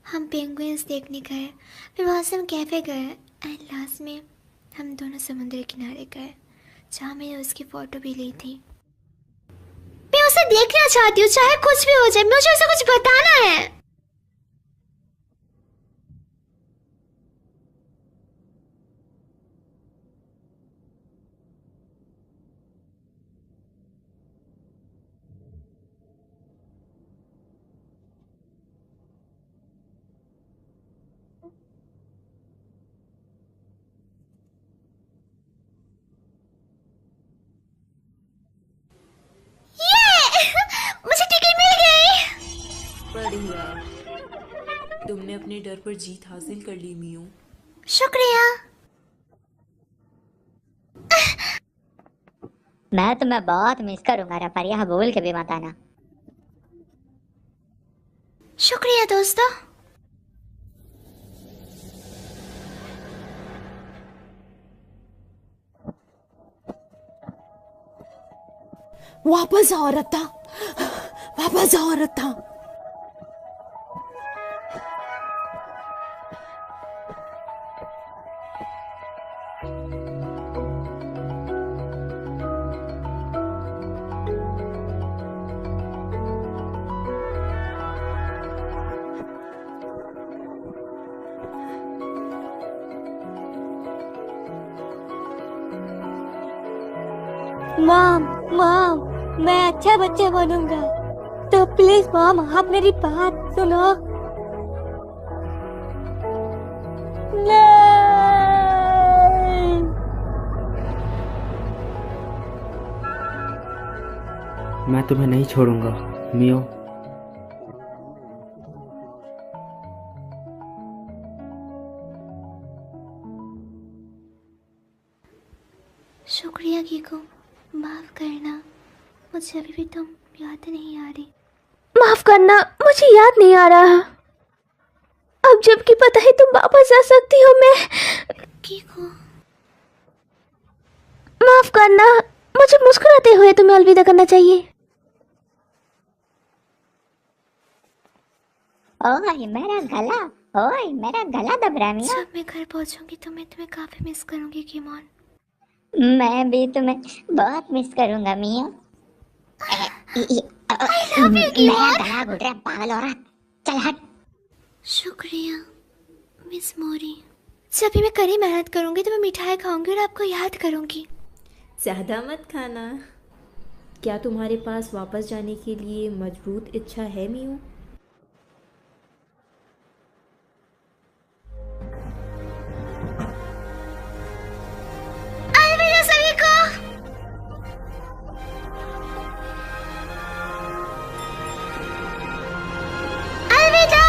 S2: हम पेंगुइन्स देखने गए, फिर वहाँ से हम कैफे गए एंड लास्ट में हम दोनों समुद्र किनारे गए जहाँ मैंने उसकी फ़ोटो भी ली थी। मैं उसे देखना चाहती हूँ, चाहे कुछ भी हो जाए, मुझे उसे कुछ बताना है। मुझे टिकट मिल गई।
S10: बढ़िया, तुमने अपने डर पर जीत हासिल कर ली मियो।
S2: शुक्रिया।
S8: मैं तुम्हें बहुत मिस करूंगा रे, पर यह बोल के भी मत आना।
S2: शुक्रिया दोस्तों।
S7: वापस आओ रत्ता, वापस आओ रत्ता।
S6: मॉम, मॉम, मैं अच्छा बच्चा बनूंगा, तो प्लीज मॉम आप मेरी बात सुनो। नहीं।
S4: मैं तुम्हें नहीं छोड़ूंगा मियो।
S2: शुक्रिया कीको, माफ करना, मुझे अभी भी तुम याद नहीं आ रही।
S9: माफ करना, मुझे याद नहीं आ रहा। अब जबकि पता है तुम वापस आ सकती हो, मैं
S2: कीको,
S9: माफ करना, मुझे मुस्कुराते हुए तुम्हें अलविदा करना चाहिए।
S8: ओए मेरा गला, ओए मेरा गला दब रहा है मिया।
S2: जब मैं घर पहुंचूंगी तो मैं तुम्हें काफी मिस करूंगी कीमोन।
S8: मैं भी तुम्हें बहुत मिस करूंगा मिया। मेरा गला घुट रहा है, पागल औरत, चल हट।
S2: शुक्रिया मिस मोरी। जब भी मैं कड़ी मेहनत करूंगी तो मैं मिठाई खाऊंगी और आपको याद करूंगी।
S10: ज़्यादा मत खाना। क्या तुम्हारे पास वापस जाने के लिए मजबूत इच्छा है मियो?
S2: अलविदा सभी को। अलविदा।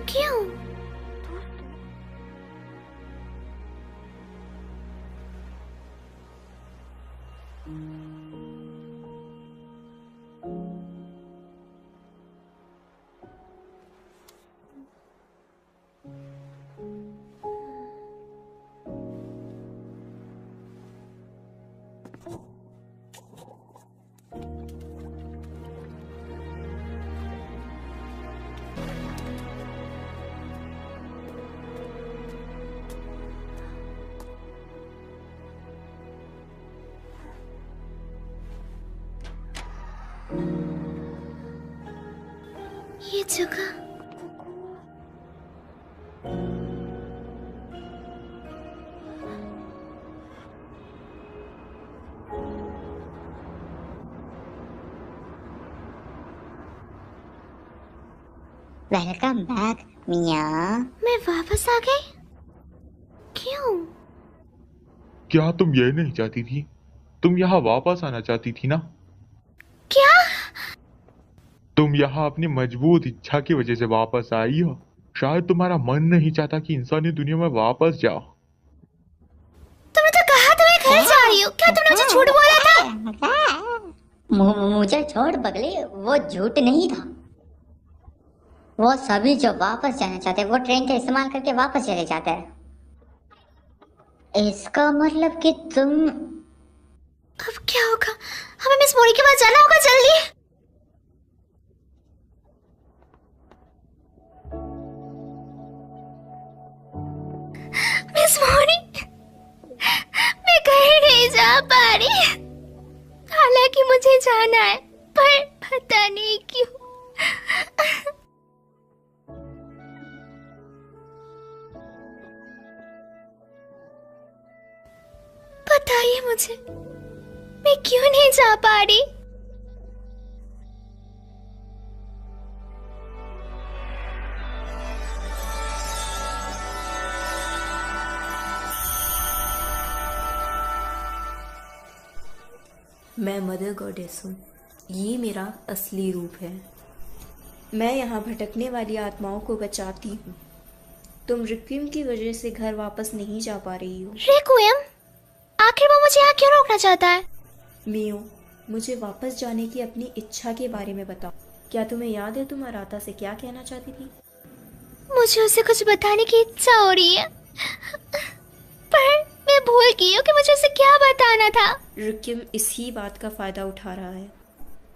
S2: क्यों? ये जगह
S8: वेलकम बैक मिया।
S2: मैं वापस आ गई? क्यों?
S1: क्या तुम ये नहीं चाहती थी? तुम यहाँ वापस आना चाहती थी ना?
S2: क्या?
S1: तुम यहाँ अपनी मजबूत इच्छा की वजह से वापस आई हो। शायद तुम्हारा मन नहीं चाहता कि इंसानी दुनिया में वापस जाओ।
S2: तुमने तो कहा तो मैं घर जा रही हूँ, क्या तुमने मुझे झूठ बोला था?
S8: मुझे छोड़ पगली, वो झूठ नहीं था। वो सभी जो वापस जाना चाहते हैं वो ट्रेन का इस्तेमाल करके वापस चले जाते हैं। इसका मतलब कि तुम
S2: अब क्या होगा? हमें मिस मोरी के पास जाना होगा जल्दी। मिस मोरी, मैं कहीं नहीं जा पा रही। हालांकि मुझे जाना है, पर पता नहीं क्यों। बताइए मुझे, मैं क्यों नहीं जा पा रही?
S10: मैं मदर गॉडेस हूँ। ये मेरा असली रूप है। मैं यहाँ भटकने वाली आत्माओं को बचाती हूँ। तुम रिक्विएम की वजह से घर वापस नहीं जा पा रही हो।
S2: रिक्विएम? आखिर वो मुझे यहाँ क्यों रोकना चाहता है?
S10: मियो, मुझे वापस जाने की अपनी इच्छा के बारे में बताओ। क्या तुम्हें याद है तुम अराता से क्या कहना चाहती थी?
S2: मुझे उसे कुछ बताने की इच्छा हो रही है, पर मैं भूल गई हूँ कि मुझे उसे क्या बताना था।
S10: रिक्विएम इसी बात का फायदा उठा रहा है।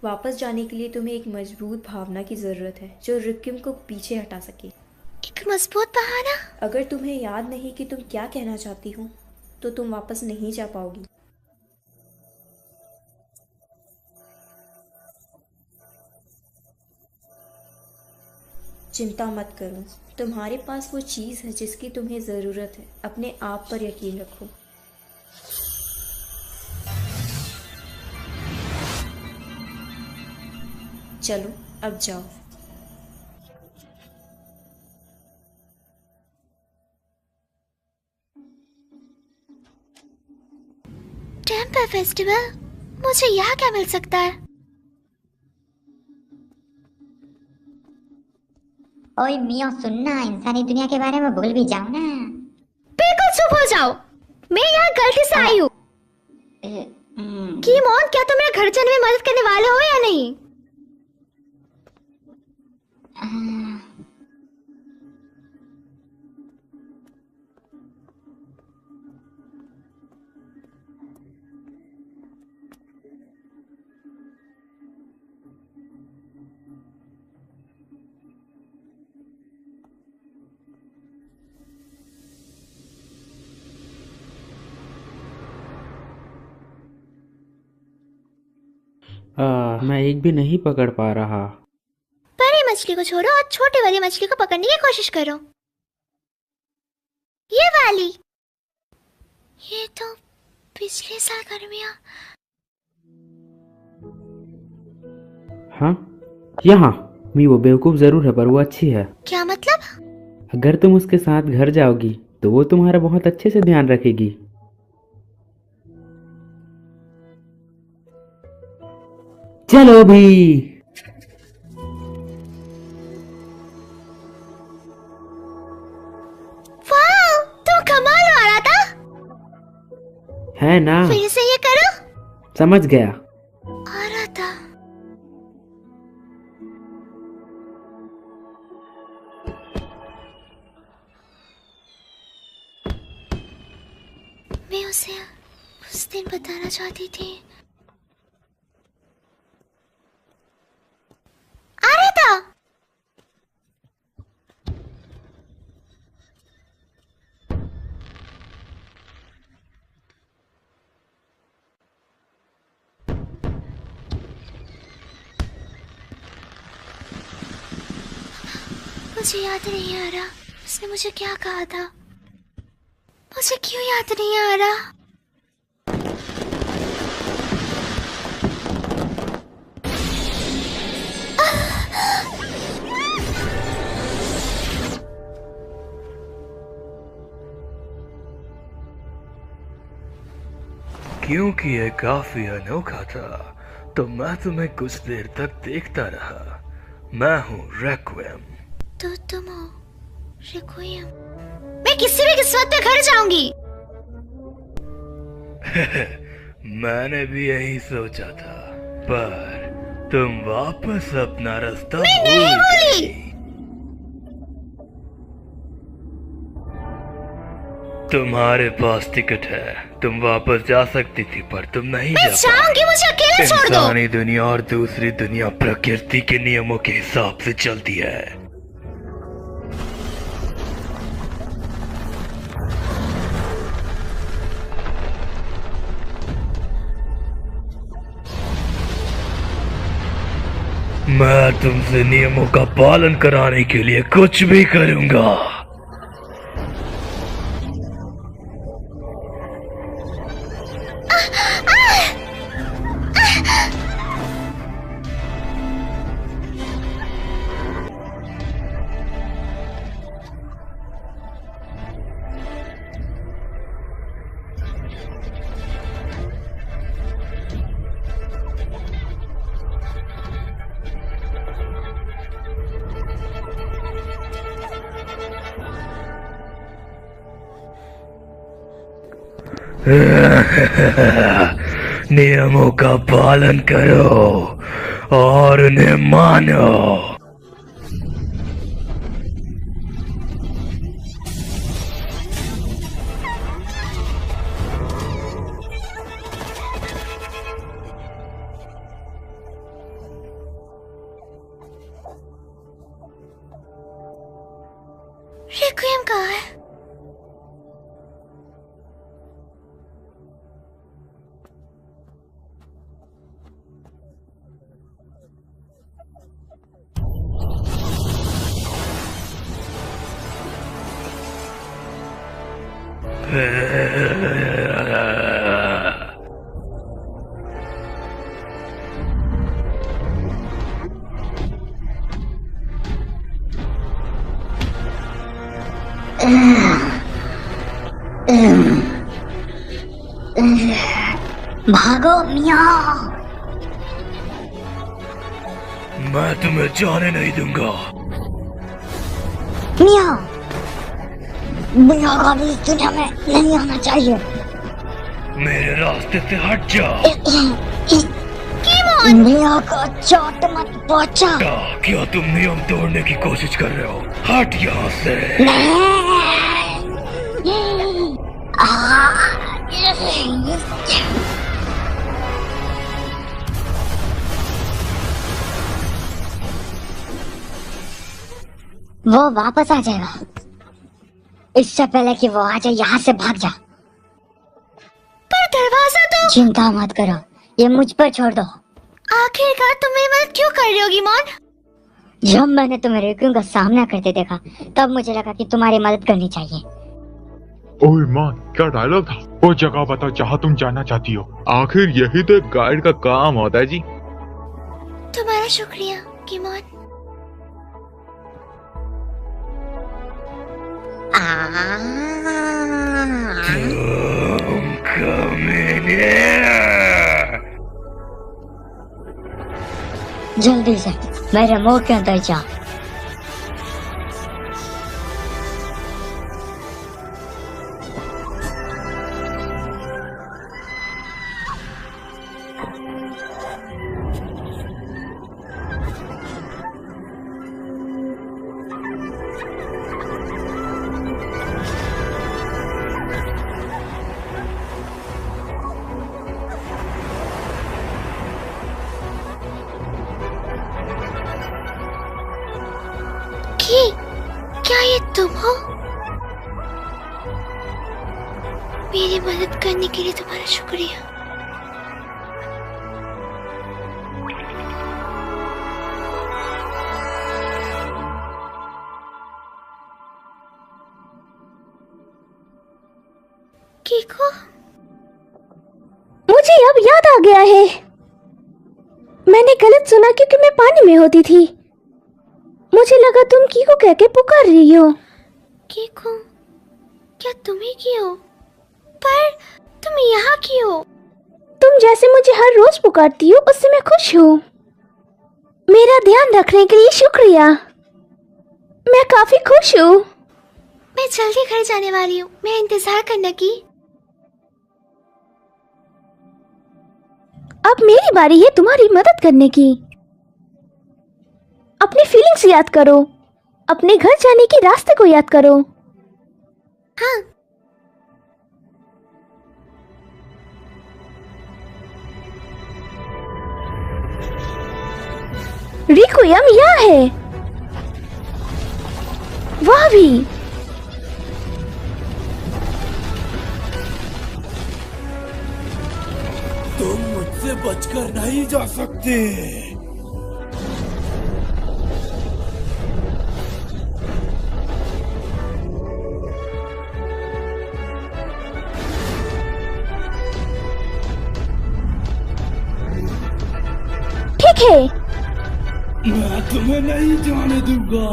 S10: वापस जाने के लिए तुम्हें एक मजबूत भावना की जरूरत है जो रिक्विएम को पीछे हटा सके।
S2: एक मजबूत बहाना?
S10: अगर तुम्हें याद नहीं कि तुम क्या कहना चाहती हो तो तुम वापस नहीं जा पाओगी। चिंता मत करो, तुम्हारे पास वो चीज़ है जिसकी तुम्हें ज़रूरत है। अपने आप पर यकीन रखो। चलो अब जाओ।
S2: Temple festival? मुझे यहाँ क्या मिल सकता है?
S8: ओए मियो सुनना, इंसानी दुनिया के बारे में भूल भी जाओ ना।
S2: बिल्कुल चुप हो जाओ, मैं यहाँ गलती से आई हूँ। कीमोन, क्या तुम मेरे घर जाने में मदद करने वाले हो या नहीं?
S4: मैं एक भी नहीं पकड़ पा रहा।
S2: बड़ी मछली को छोड़ो और छोटी वाली मछली को पकड़ने की कोशिश करो। ये वाली। ये तो पिछले साल गर्मियाँ।
S4: हाँ, यहाँ मी वो बेवकूफ जरूर है पर वो अच्छी है।
S2: क्या मतलब?
S4: अगर तुम उसके साथ घर जाओगी तो वो तुम्हारा बहुत अच्छे से ध्यान रखेगी। चलो भी।
S2: वाह, तुम कमाल हो रहा था।
S4: है ना?
S2: फिर से ये करो।
S4: समझ गया।
S2: आ रहा था। मैं उसे उस दिन बताना चाहती थी। आ रहा था। मुझे याद नहीं आ रहा उसने मुझे क्या कहा था। मुझे क्यों याद नहीं आ रहा?
S11: क्योंकि यह काफी अनोखा था तो मैं तुम्हें कुछ देर तक देखता रहा। मैं हूँ रेक्विएम।
S2: तो तुम हो रिक्विएम। मैं किसी भी किस्मत पे घर जाऊंगी।
S11: मैंने भी यही सोचा था, पर तुम वापस अपना रास्ता
S2: मैं नहीं भूली।
S11: तुम्हारे पास टिकट है, तुम वापस जा सकती थी, पर तुम नहीं
S2: मैं
S11: जा
S2: जाऊंगी, मुझे अकेले छोड़ दो।
S11: इंसानी दुनिया और दूसरी दुनिया प्रकृति के नियमों के हिसाब से चलती है। मैं तुमसे नियमों का पालन कराने के लिए कुछ भी करूंगा। नियमों का पालन करो और उन्हें मानो।
S2: रिक्विएम कहाँ है?
S8: भागो मियाँ।
S11: मैं तुम्हें जाने नहीं दूंगा।
S8: मियाँ, मियाँ का भी इस दुनिया में नहीं आना चाहिए।
S11: मेरे रास्ते से हट जा।
S8: मियाँ का चोट मत पहुंचा।
S11: क्या तुम नियम तोड़ने की कोशिश कर रहे हो? हट यहाँ से।
S8: वो वापस आ जाएगा। इससे पहले कि वो आ जाए, यहाँ से भाग जा।
S2: पर दरवाजा तो।
S8: चिंता मत करो, ये मुझ पर छोड़ दो।
S2: आखिरकार तुम मेरी मदद क्यों कर रही हो गिमोन?
S8: जब मैंने तुम्हें रिक्विएम का सामना करते देखा, तब मुझे लगा कि तुम्हारी मदद करनी चाहिए।
S1: ओए मान, क्या डायलॉग था? वो जगह बताओ जहाँ तुम जाना चाहती हो। आखिर यही तो एक गाइड का काम होता है जी।
S2: तुम्हारा शुक्रिया गिमोन।
S11: तुम कमीने।
S8: जल्दी से मेरे मुंह के अंदर जा।
S2: क्या ये तुम हो? मेरी मदद करने के लिए तुम्हारा शुक्रिया। कीको?
S9: मुझे अब याद आ गया है। मैंने गलत सुना क्योंकि मैं पानी में होती थी। मुझे लगा तुम कीको कह के पुकार रही हो।
S2: कीको? क्या तुम ही की हो? पर तुम यहाँ की हो?
S9: तुम जैसे मुझे हर रोज पुकारती हो, उससे मैं खुश हूँ। मेरा ध्यान रखने के लिए शुक्रिया। मैं काफी खुश हूँ।
S2: मैं जल्दी घर जाने वाली हूँ, मैं इंतजार करने की।
S9: अब मेरी बारी है तुम्हारी मदद करने की। अपनी फीलिंग्स याद करो, अपने घर जाने के रास्ते को याद करो।
S2: हाँ।
S9: रिक्वियम यहाँ है, वहाँ भी।
S12: तुम मुझसे बचकर नहीं जा सकते।
S9: ठीक है,
S12: मैं तुम्हें नहीं जाने दूंगा।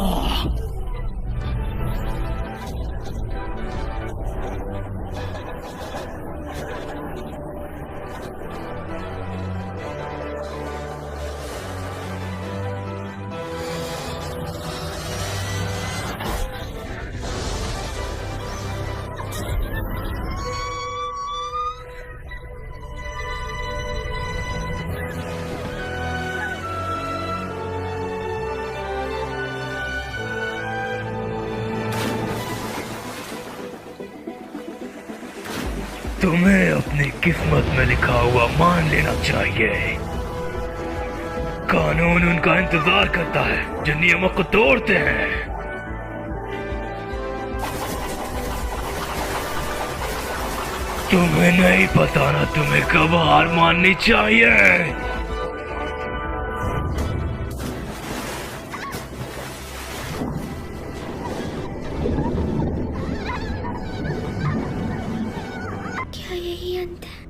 S11: तुम्हें अपनी किस्मत में लिखा हुआ मान लेना चाहिए। कानून उनका इंतजार करता है जो नियमों को तोड़ते हैं। तुम्हें नहीं पता ना तुम्हें कब हार माननी चाहिए।
S2: क्या यही अंत है?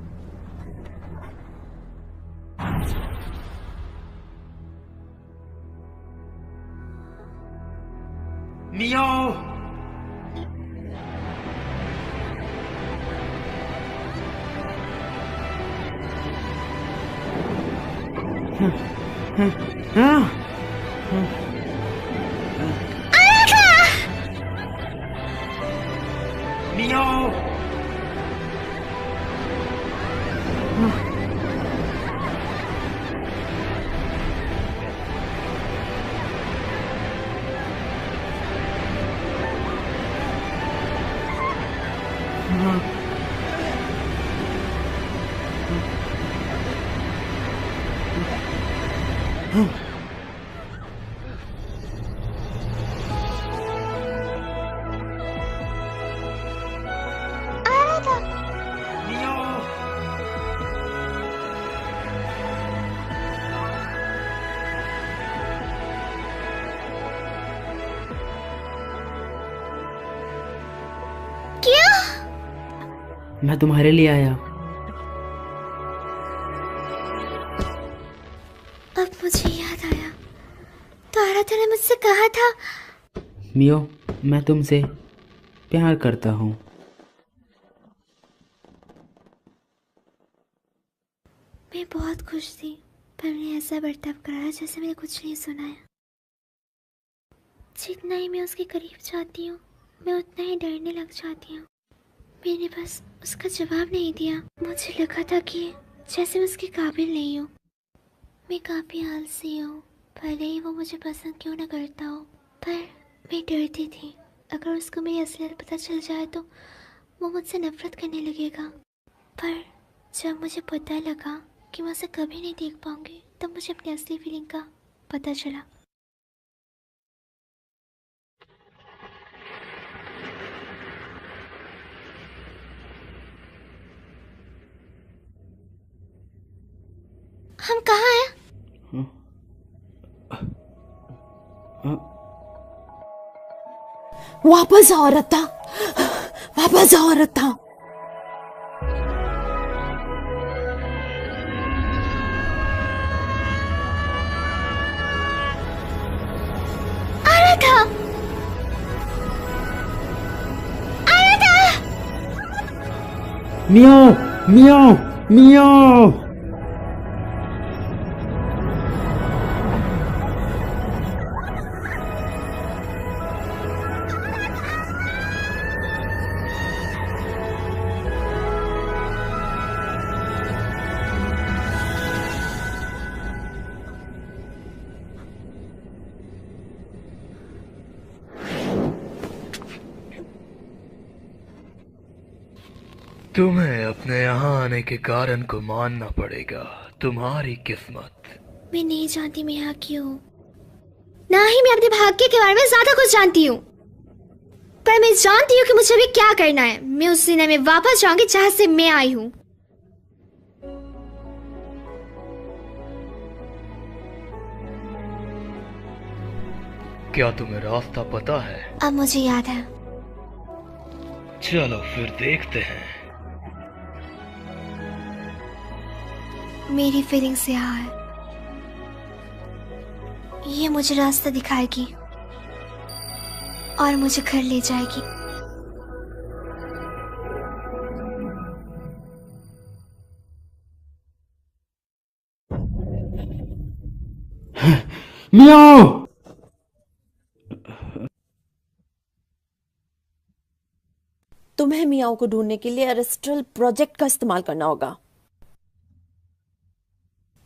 S12: मियो, मियो, मियो,
S2: क्या?
S4: मैं तुम्हारे लिए आया।
S2: अब मुझे याद आया, तो आराधना ने मुझसे कहा था।
S4: मियो, मैं तुमसे प्यार करता हूँ।
S2: मैं बहुत खुश थी, पर मैंने ऐसा बर्ताव करा जैसे मैंने कुछ नहीं सुना है। जितना ही मैं उसके करीब जाती हूँ, मैं उतना ही डरने लग जाती हूँ। मैंने बस उसका जवाब नहीं दिया। मुझे लगा था कि जैसे मैं उसके काबिल नहीं हूँ। मैं काफ़ी आलसी हूँ, भले ही वो मुझे पसंद क्यों ना करता हो, पर मैं डरती थी अगर उसको मेरी असलियत पता चल जाए तो वो मुझसे नफरत करने लगेगा। पर जब मुझे पता लगा कि मैं उसे कभी नहीं देख पाऊंगी, तब मुझे अपनी असली फीलिंग का पता चला। हम कहाँ हैं?
S7: वापस आओ रत्ता, वापस आओ रत्ता।
S2: आराधा! आराधा!
S4: मियो, मियो, मियो।
S11: तुम्हें अपने यहाँ आने के कारण को मानना पड़ेगा। तुम्हारी किस्मत।
S2: मैं नहीं जानती मैं यहाँ क्यों, ना ही मैं अपने भाग्य के बारे में ज्यादा कुछ जानती हूँ, पर मैं जानती हूँ कि मुझे अभी क्या करना है। मैं उस दुनिया में वापस जाऊंगी जहाँ से मैं आई हूँ।
S11: क्या तुम्हें रास्ता पता है?
S2: अब मुझे याद है।
S11: चलो फिर देखते हैं।
S2: मेरी फीलिंग्स यहाँ है, ये मुझे रास्ता दिखाएगी और मुझे घर ले जाएगी।
S4: मियाओ!
S7: तुम्हें मियाओ को ढूंढने के लिए एरिस्टल प्रोजेक्ट का इस्तेमाल करना होगा।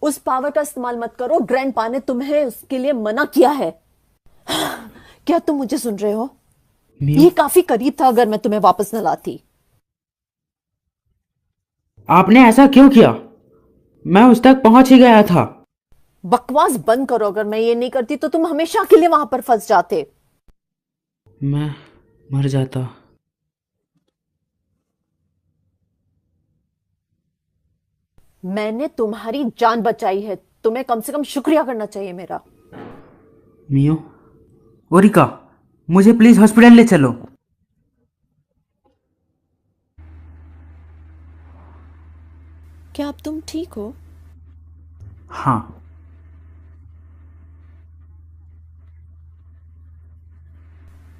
S7: उस पावर का इस्तेमाल मत करो, ग्रैंडपा ने तुम्हें उसके लिए मना किया है। क्या तुम मुझे सुन रहे हो? ये काफी करीब था अगर मैं तुम्हें वापस न लाती।
S4: आपने ऐसा क्यों किया? मैं उस तक पहुंच ही गया था।
S7: बकवास बंद करो, अगर मैं ये नहीं करती तो तुम हमेशा के लिए वहां पर फंस जाते।
S4: मैं मर जाता।
S7: मैंने तुम्हारी जान बचाई है, तुम्हें कम से कम शुक्रिया करना चाहिए मेरा।
S4: मियो, ओरिका, मुझे प्लीज हॉस्पिटल ले चलो।
S7: क्या अब तुम ठीक हो?
S4: हाँ।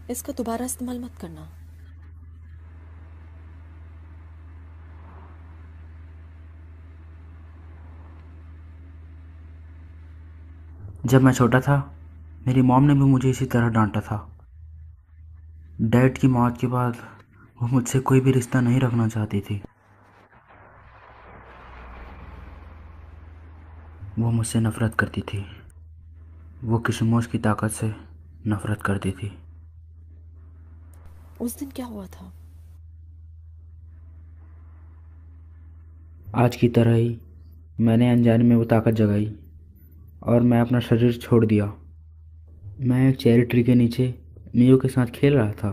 S7: इसका दोबारा इस्तेमाल मत करना।
S4: जब मैं छोटा था मेरी मॉम ने भी मुझे इसी तरह डांटा था। डैड की मौत के बाद वो मुझसे कोई भी रिश्ता नहीं रखना चाहती थी। वो मुझसे नफरत करती थी। वो किशमोश की ताकत से नफरत करती थी।
S7: उस दिन क्या हुआ था?
S4: आज की तरह ही मैंने अनजाने में वो ताकत जगाई और मैं अपना शरीर छोड़ दिया। मैं एक चेरी ट्री के नीचे मियो के साथ खेल रहा था।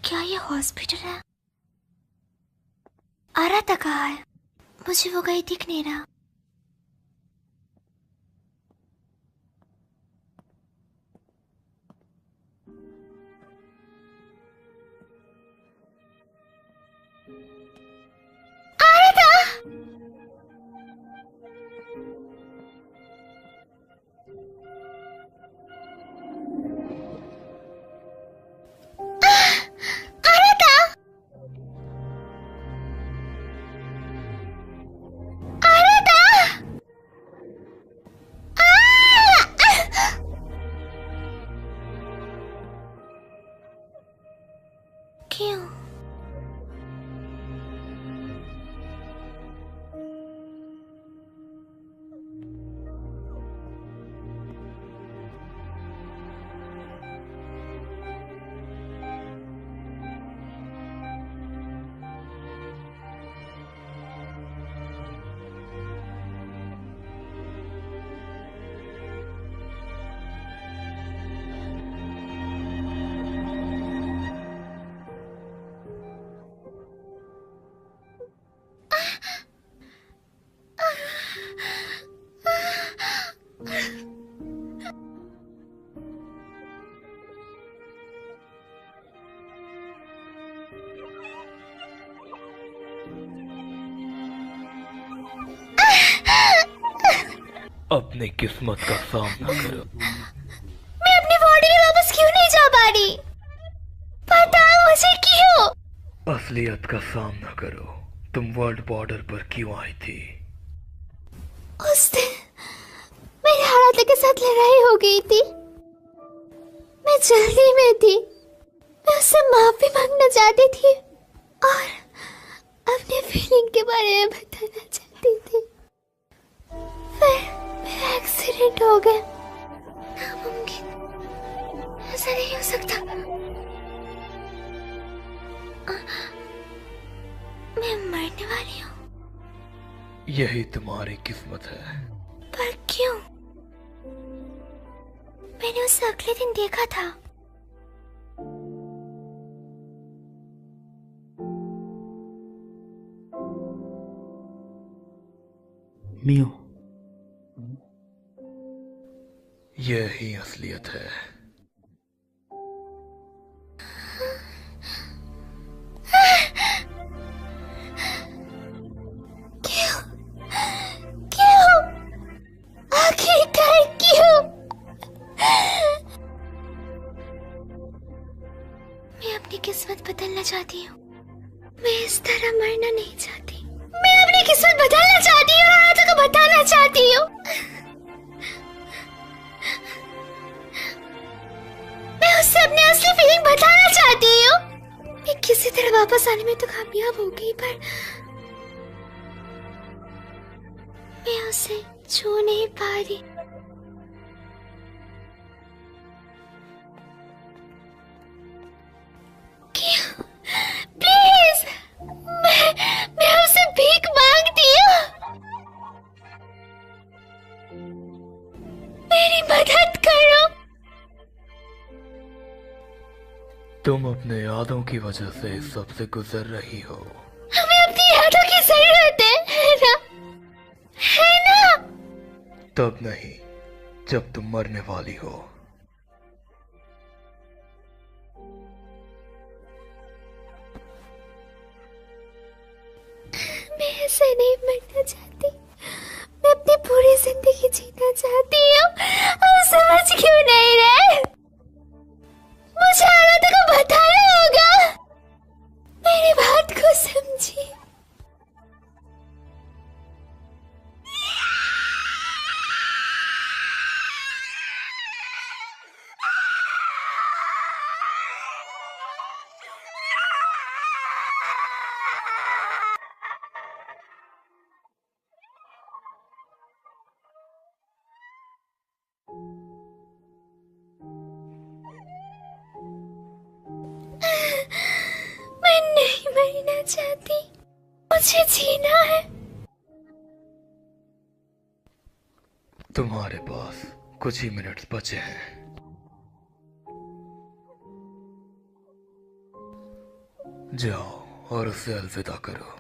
S2: क्या ये हॉस्पिटल है? आराता कहाँ है? मुझे वो कहीं दिख नहीं रहा। क्यों?
S11: अपनी किस्मत का सामना करो।
S2: मैं अपनी बॉडी में वापस क्यों नहीं जा पा रही? पता मुझे क्यों?
S11: असलियत का सामना करो। तुम वर्ल्ड बॉर्डर पर क्यों आई थी?
S2: उस दिन मेरे हालात के साथ लड़ाई हो गई थी। मैं जल्दी में थी। मैं उससे माफी मांगना चाहती थी, और अपने फीलिंग के बारे में बताना चाहती थी, फिर मेरा एक्सीडेंट हो गया। नामुमकिन, ऐसा नहीं हो सकता। मैं मरने वाली हूँ।
S11: यही तुम्हारी किस्मत है।
S2: पर क्यों? मैंने उसे अगले दिन देखा था।
S4: मियो,
S11: यही असलियत है।
S2: क्यों? क्यों? आखिरकार क्यों? मैं अपनी किस्मत बदलना चाहती हूँ। मैं इस तरह मरना नहीं चाहती। मैं अपनी किस्मत बदलना चाहती हूँ और आदत को बताना चाहती हूँ। मैं उससे अपनी असली फीलिंग बताना चाहती हूँ। मैं किसी तरह वापस आने में तो कामयाब हो गई, पर मैं उसे छू नहीं पा रही। क्यों? प्लीज, मैं उससे भीख मांगती हूँ। मेरी मदद करो।
S11: तुम अपने यादों की वजह से इस सब से गुजर रही हो।
S2: हमें अपनी यादों की जरूरत है ना? है ना?
S11: तब नहीं जब तुम मरने वाली हो।
S2: मैं ऐसे नहीं मरना चाहती। मैं अपनी पूरी जिंदगी जीना चाहती हूँ। और समझ क्यों नहीं रहे? मुझे आनंद को बताना होगा। मेरी बात को समझिए। मैं नहीं मरना चाहती। मुझे जीना है।
S11: तुम्हारे पास कुछ ही मिनट बचे हैं। जाओ और उसे अलविदा करो।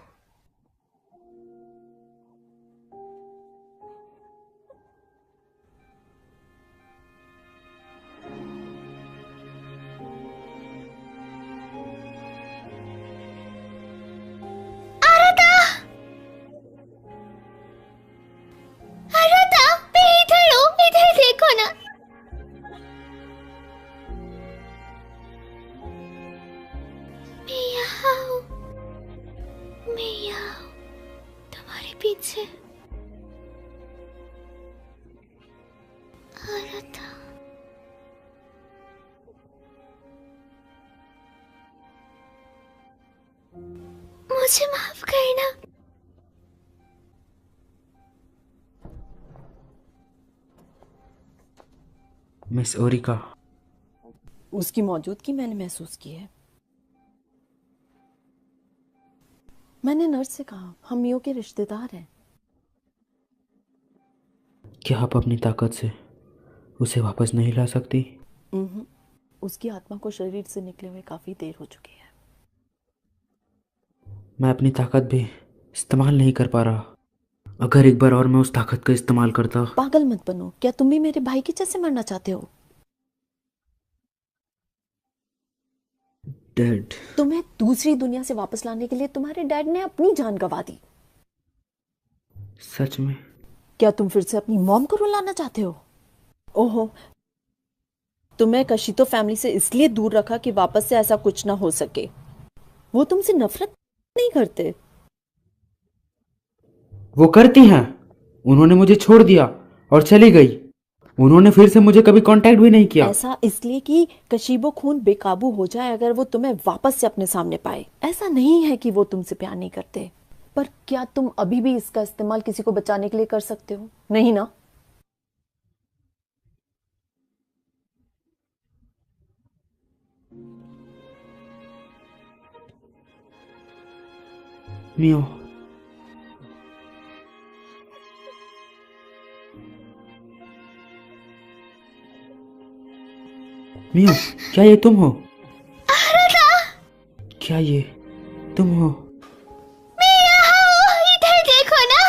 S11: पीछे आ रहा था। मुझे माफ करना।
S4: मिस ओरिका,
S7: उसकी मौजूदगी मैंने महसूस की है। मैंने नर्स से कहा हम मियो के रिश्तेदार हैं।
S4: क्या आप अपनी ताकत से उसे वापस नहीं ला सकती?
S7: उसकी आत्मा को शरीर से निकले हुए काफी देर हो चुकी है।
S4: मैं अपनी ताकत भी इस्तेमाल नहीं कर पा रहा। अगर एक बार और मैं उस ताकत का इस्तेमाल करता।
S7: पागल मत बनो। क्या तुम भी मेरे भाई के जैसे मरना चाहते हो?
S4: डैड,
S7: तुम्हें दूसरी दुनिया से वापस लाने के लिए तुम्हारे डैड ने अपनी जान गंवा दी।
S4: सच में?
S7: क्या तुम फिर से अपनी मॉम को रुलाना चाहते हो? ओहो, तुम्हें कशितो फैमिली से इसलिए दूर रखा कि वापस से ऐसा कुछ ना हो सके। वो तुमसे नफरत नहीं करते।
S4: वो करती हैं। उन्होंने मुझे छोड़ दिया और चली गई। उन्होंने फिर से मुझे कभी कांटेक्ट भी नहीं किया।
S7: ऐसा इसलिए कि कशीबो खून बेकाबू हो जाए अगर वो तुम्हें वापस से अपने सामने पाए। ऐसा नहीं है कि वो तुमसे प्यार नहीं करते, पर क्या तुम अभी भी इसका इस्तेमाल किसी को बचाने के लिए कर सकते हो? नहीं ना?
S4: मियो, मियो, क्या ये तुम हो? क्या ये तुम हो?
S2: मैं यहाँ हूँ, इधर देखो ना।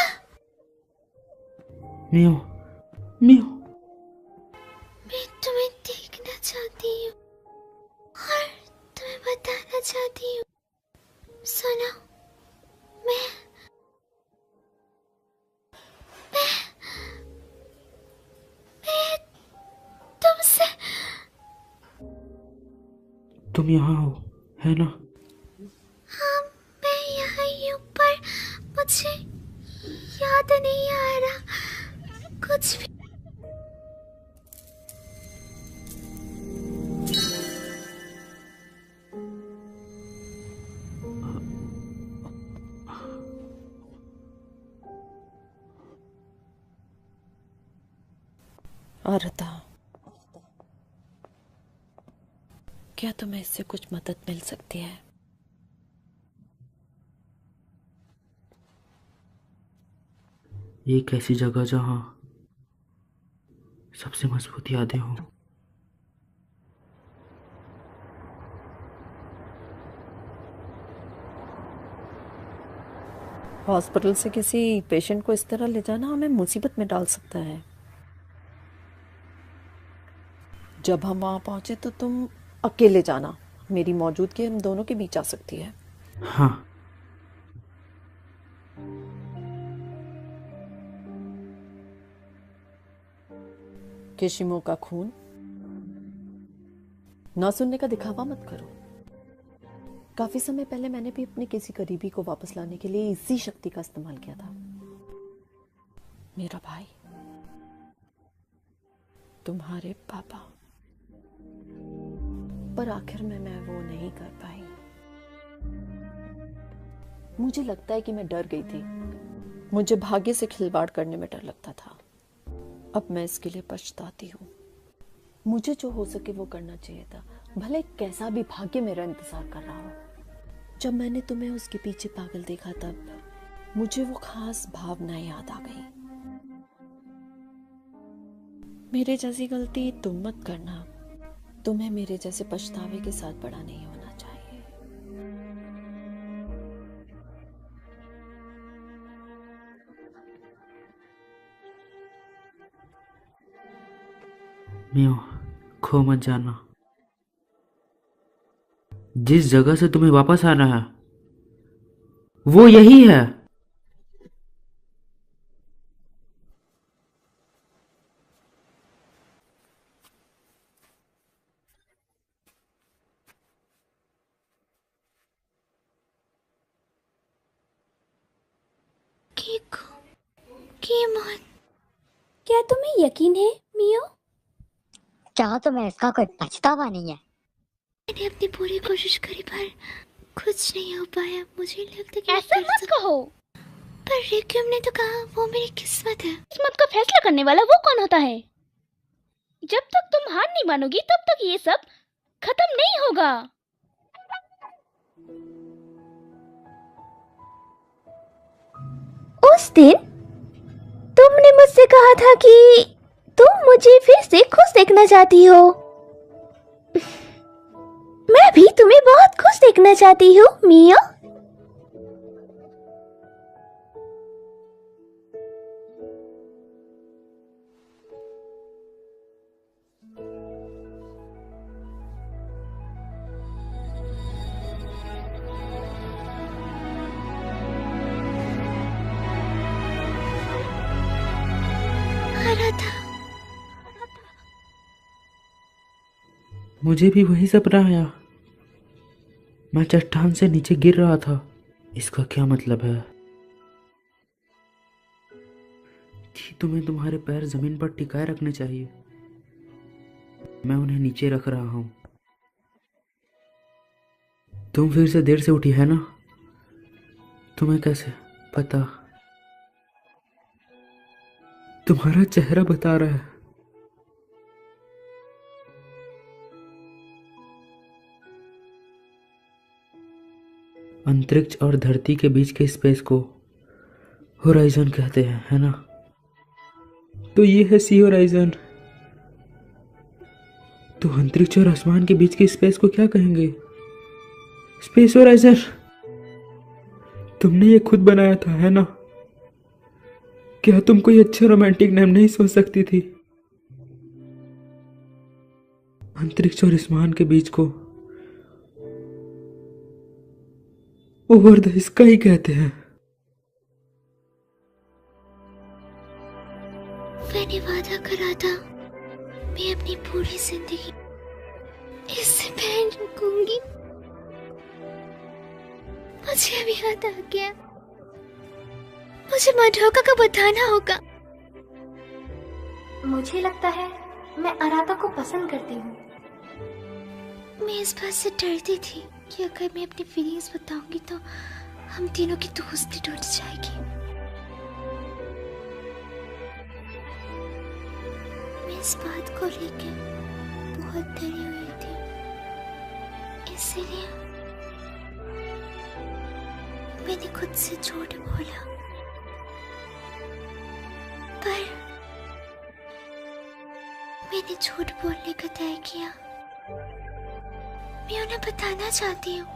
S4: मियो, मियो,
S2: मैं तुम्हें देखना चाहती हूँ और तुम्हें बताना चाहती हूँ। सुनो, मैं तुमसे।
S4: तुम यहाँ हो, है ना?
S2: हाँ, मैं यहाँ ही हूँ, पर मुझे याद नहीं आ रहा कुछ भी।
S7: आरता, क्या तुम्हें इससे कुछ मदद मिल सकती है?
S4: एक ऐसी जगह जहाँ सबसे मजबूत यादें हों।
S7: हॉस्पिटल से किसी पेशेंट को इस तरह ले जाना हमें मुसीबत में डाल सकता है। जब हम वहां पहुंचे तो तुम अकेले जाना। मेरी मौजूदगी हम दोनों के बीच आ सकती है।
S4: हाँ।
S7: केशिमो का खून ना सुनने का दिखावा मत करो। काफी समय पहले मैंने भी अपने किसी करीबी को वापस लाने के लिए इसी शक्ति का इस्तेमाल किया था। मेरा भाई, तुम्हारे पापा, पर आखिर में मैं वो नहीं कर पाई। मुझे लगता है कि मैं डर गई थी। मुझे भाग्य से खिलवाड़ करने में डर लगता था। अब मैं इसके लिए पछताती हूँ। मुझे जो हो सके वो करना चाहिए था, भले कैसा भी भाग्य मेरा इंतजार कर रहा हो। जब मैंने तुम्हें उसके पीछे पागल देखा तब मुझे वो खास भावनाएं याद आ गई। मेरे जैसी गलती तुम मत करना। तुम्हें मेरे जैसे पछतावे के साथ बड़ा नहीं होना चाहिए।
S4: मियो, खो मत जाना। जिस जगह से तुम्हें वापस आना है वो यही है।
S9: क्या तुम्हें यकीन है मियो?
S8: क्या तुम्हें इसका कोई पछतावा नहीं है?
S2: मैंने अपनी पूरी कोशिश करी पर कुछ नहीं हो पाया। मुझे लगता है कि
S9: ऐसा मत कहो।
S2: पर रिक्यूम ने तो कहा वो मेरी किस्मत है।
S9: किस्मत का फैसला करने वाला वो कौन होता है? जब तक तुम हार नहीं मानोगी तब तक ये सब खत्म नहीं होगा। उस दिन तुमने मुझसे कहा था कि तुम मुझे फिर से खुश देखना चाहती हो। मैं भी तुम्हें बहुत खुश देखना चाहती हूँ मियो।
S4: मुझे भी वही सपना आया। मैं चट्टान से नीचे गिर रहा था। इसका क्या मतलब है? कि तुम्हें तुम्हारे पैर जमीन पर टिकाए रखने चाहिए। मैं उन्हें नीचे रख रहा हूं। तुम फिर से देर से उठी है ना? तुम्हें कैसे पता? तुम्हारा चेहरा बता रहा है। अंतरिक्ष और धरती के बीच के स्पेस को होराइजन कहते हैं, है ना? तो ये है सी होराइजन। तो अंतरिक्ष और आसमान के बीच के स्पेस को क्या कहेंगे? Space horizon. तुमने ये खुद बनाया था, है ना? क्या तुम कोई अच्छा रोमांटिक नाम नहीं सोच सकती थी? अंतरिक्ष और आसमान के बीच को ओवर द स्काई कहते हैं।
S2: मैंने वादा करा था मैं अपनी पूरी जिंदगी इससे पहन रखूंगी। मुझे अभी याद आ गया, मुझे मडोका को बताना होगा।
S6: मुझे लगता है मैं अराता को पसंद करती हूँ।
S2: मैं इस बात से डरती थी कि अगर मैं अपनी फीलिंग्स बताऊंगी तो हम तीनों की दोस्ती टूट जाएगी। मैं इस बात को लेकर बहुत डरी हुई थी, इसलिए मैंने खुद से झूठ बोला। पर मैंने झूठ बोलने का तय किया। मैं उन्हें बताना चाहती हूँ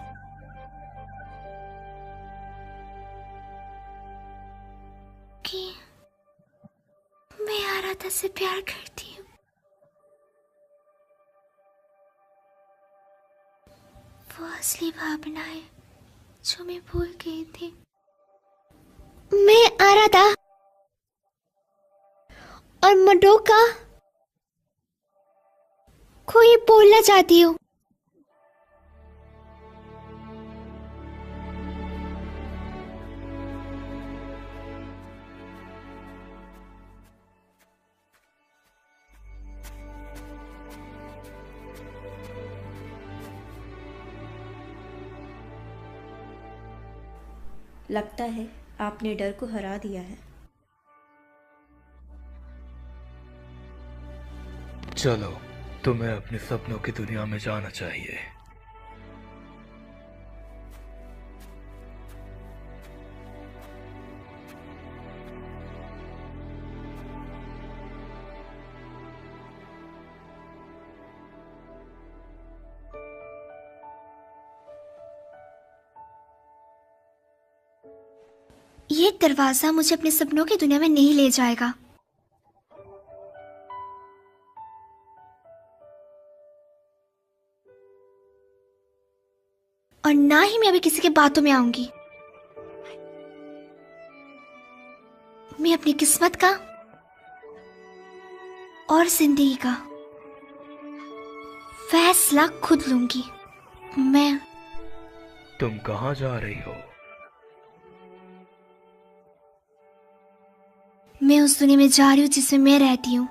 S2: कि मैं आराधा से प्यार करती हूँ। वो असली भावनाएं जो मैं भूल गई थी। मैं आराधा और मडोका को ये बोलना चाहती हूँ।
S10: लगता है आपने डर को हरा दिया है।
S11: चलो, तुम्हें अपने सपनों की दुनिया में जाना चाहिए।
S2: ये दरवाजा मुझे अपने सपनों की दुनिया में नहीं ले जाएगा। और ना ही मैं अभी किसी की बातों में आऊंगी। मैं अपनी किस्मत का और जिंदगी का फैसला खुद लूंगी।
S11: तुम कहाँ जा रही हो?
S2: मैं उस दुनिया में जा रही हूँ जिसमें मैं रहती हूँ।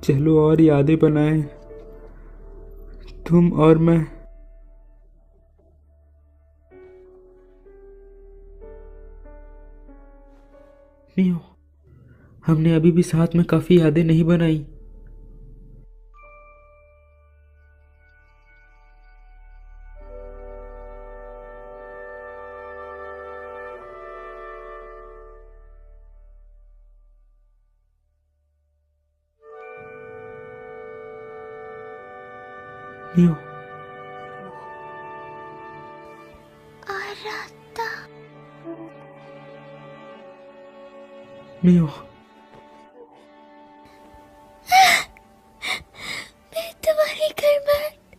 S4: चलो और यादें बनाएं, तुम और मैं। नहीं हो, हमने अभी भी साथ में काफी यादें नहीं बनाई। नहीं हो,
S2: आराता,
S4: नहीं हो,
S2: मैं तुम्हारी गर्माहट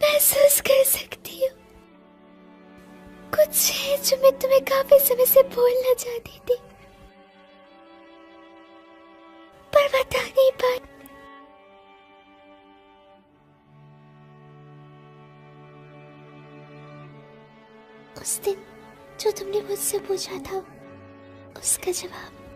S2: महसूस कर सकती हूँ। कुछ है जो मैं तुम्हें काफी समय से बोलना चाहती थी, पर बता नहीं पाई। उस दिन जो तुमने मुझसे पूछा था, उसका जवाब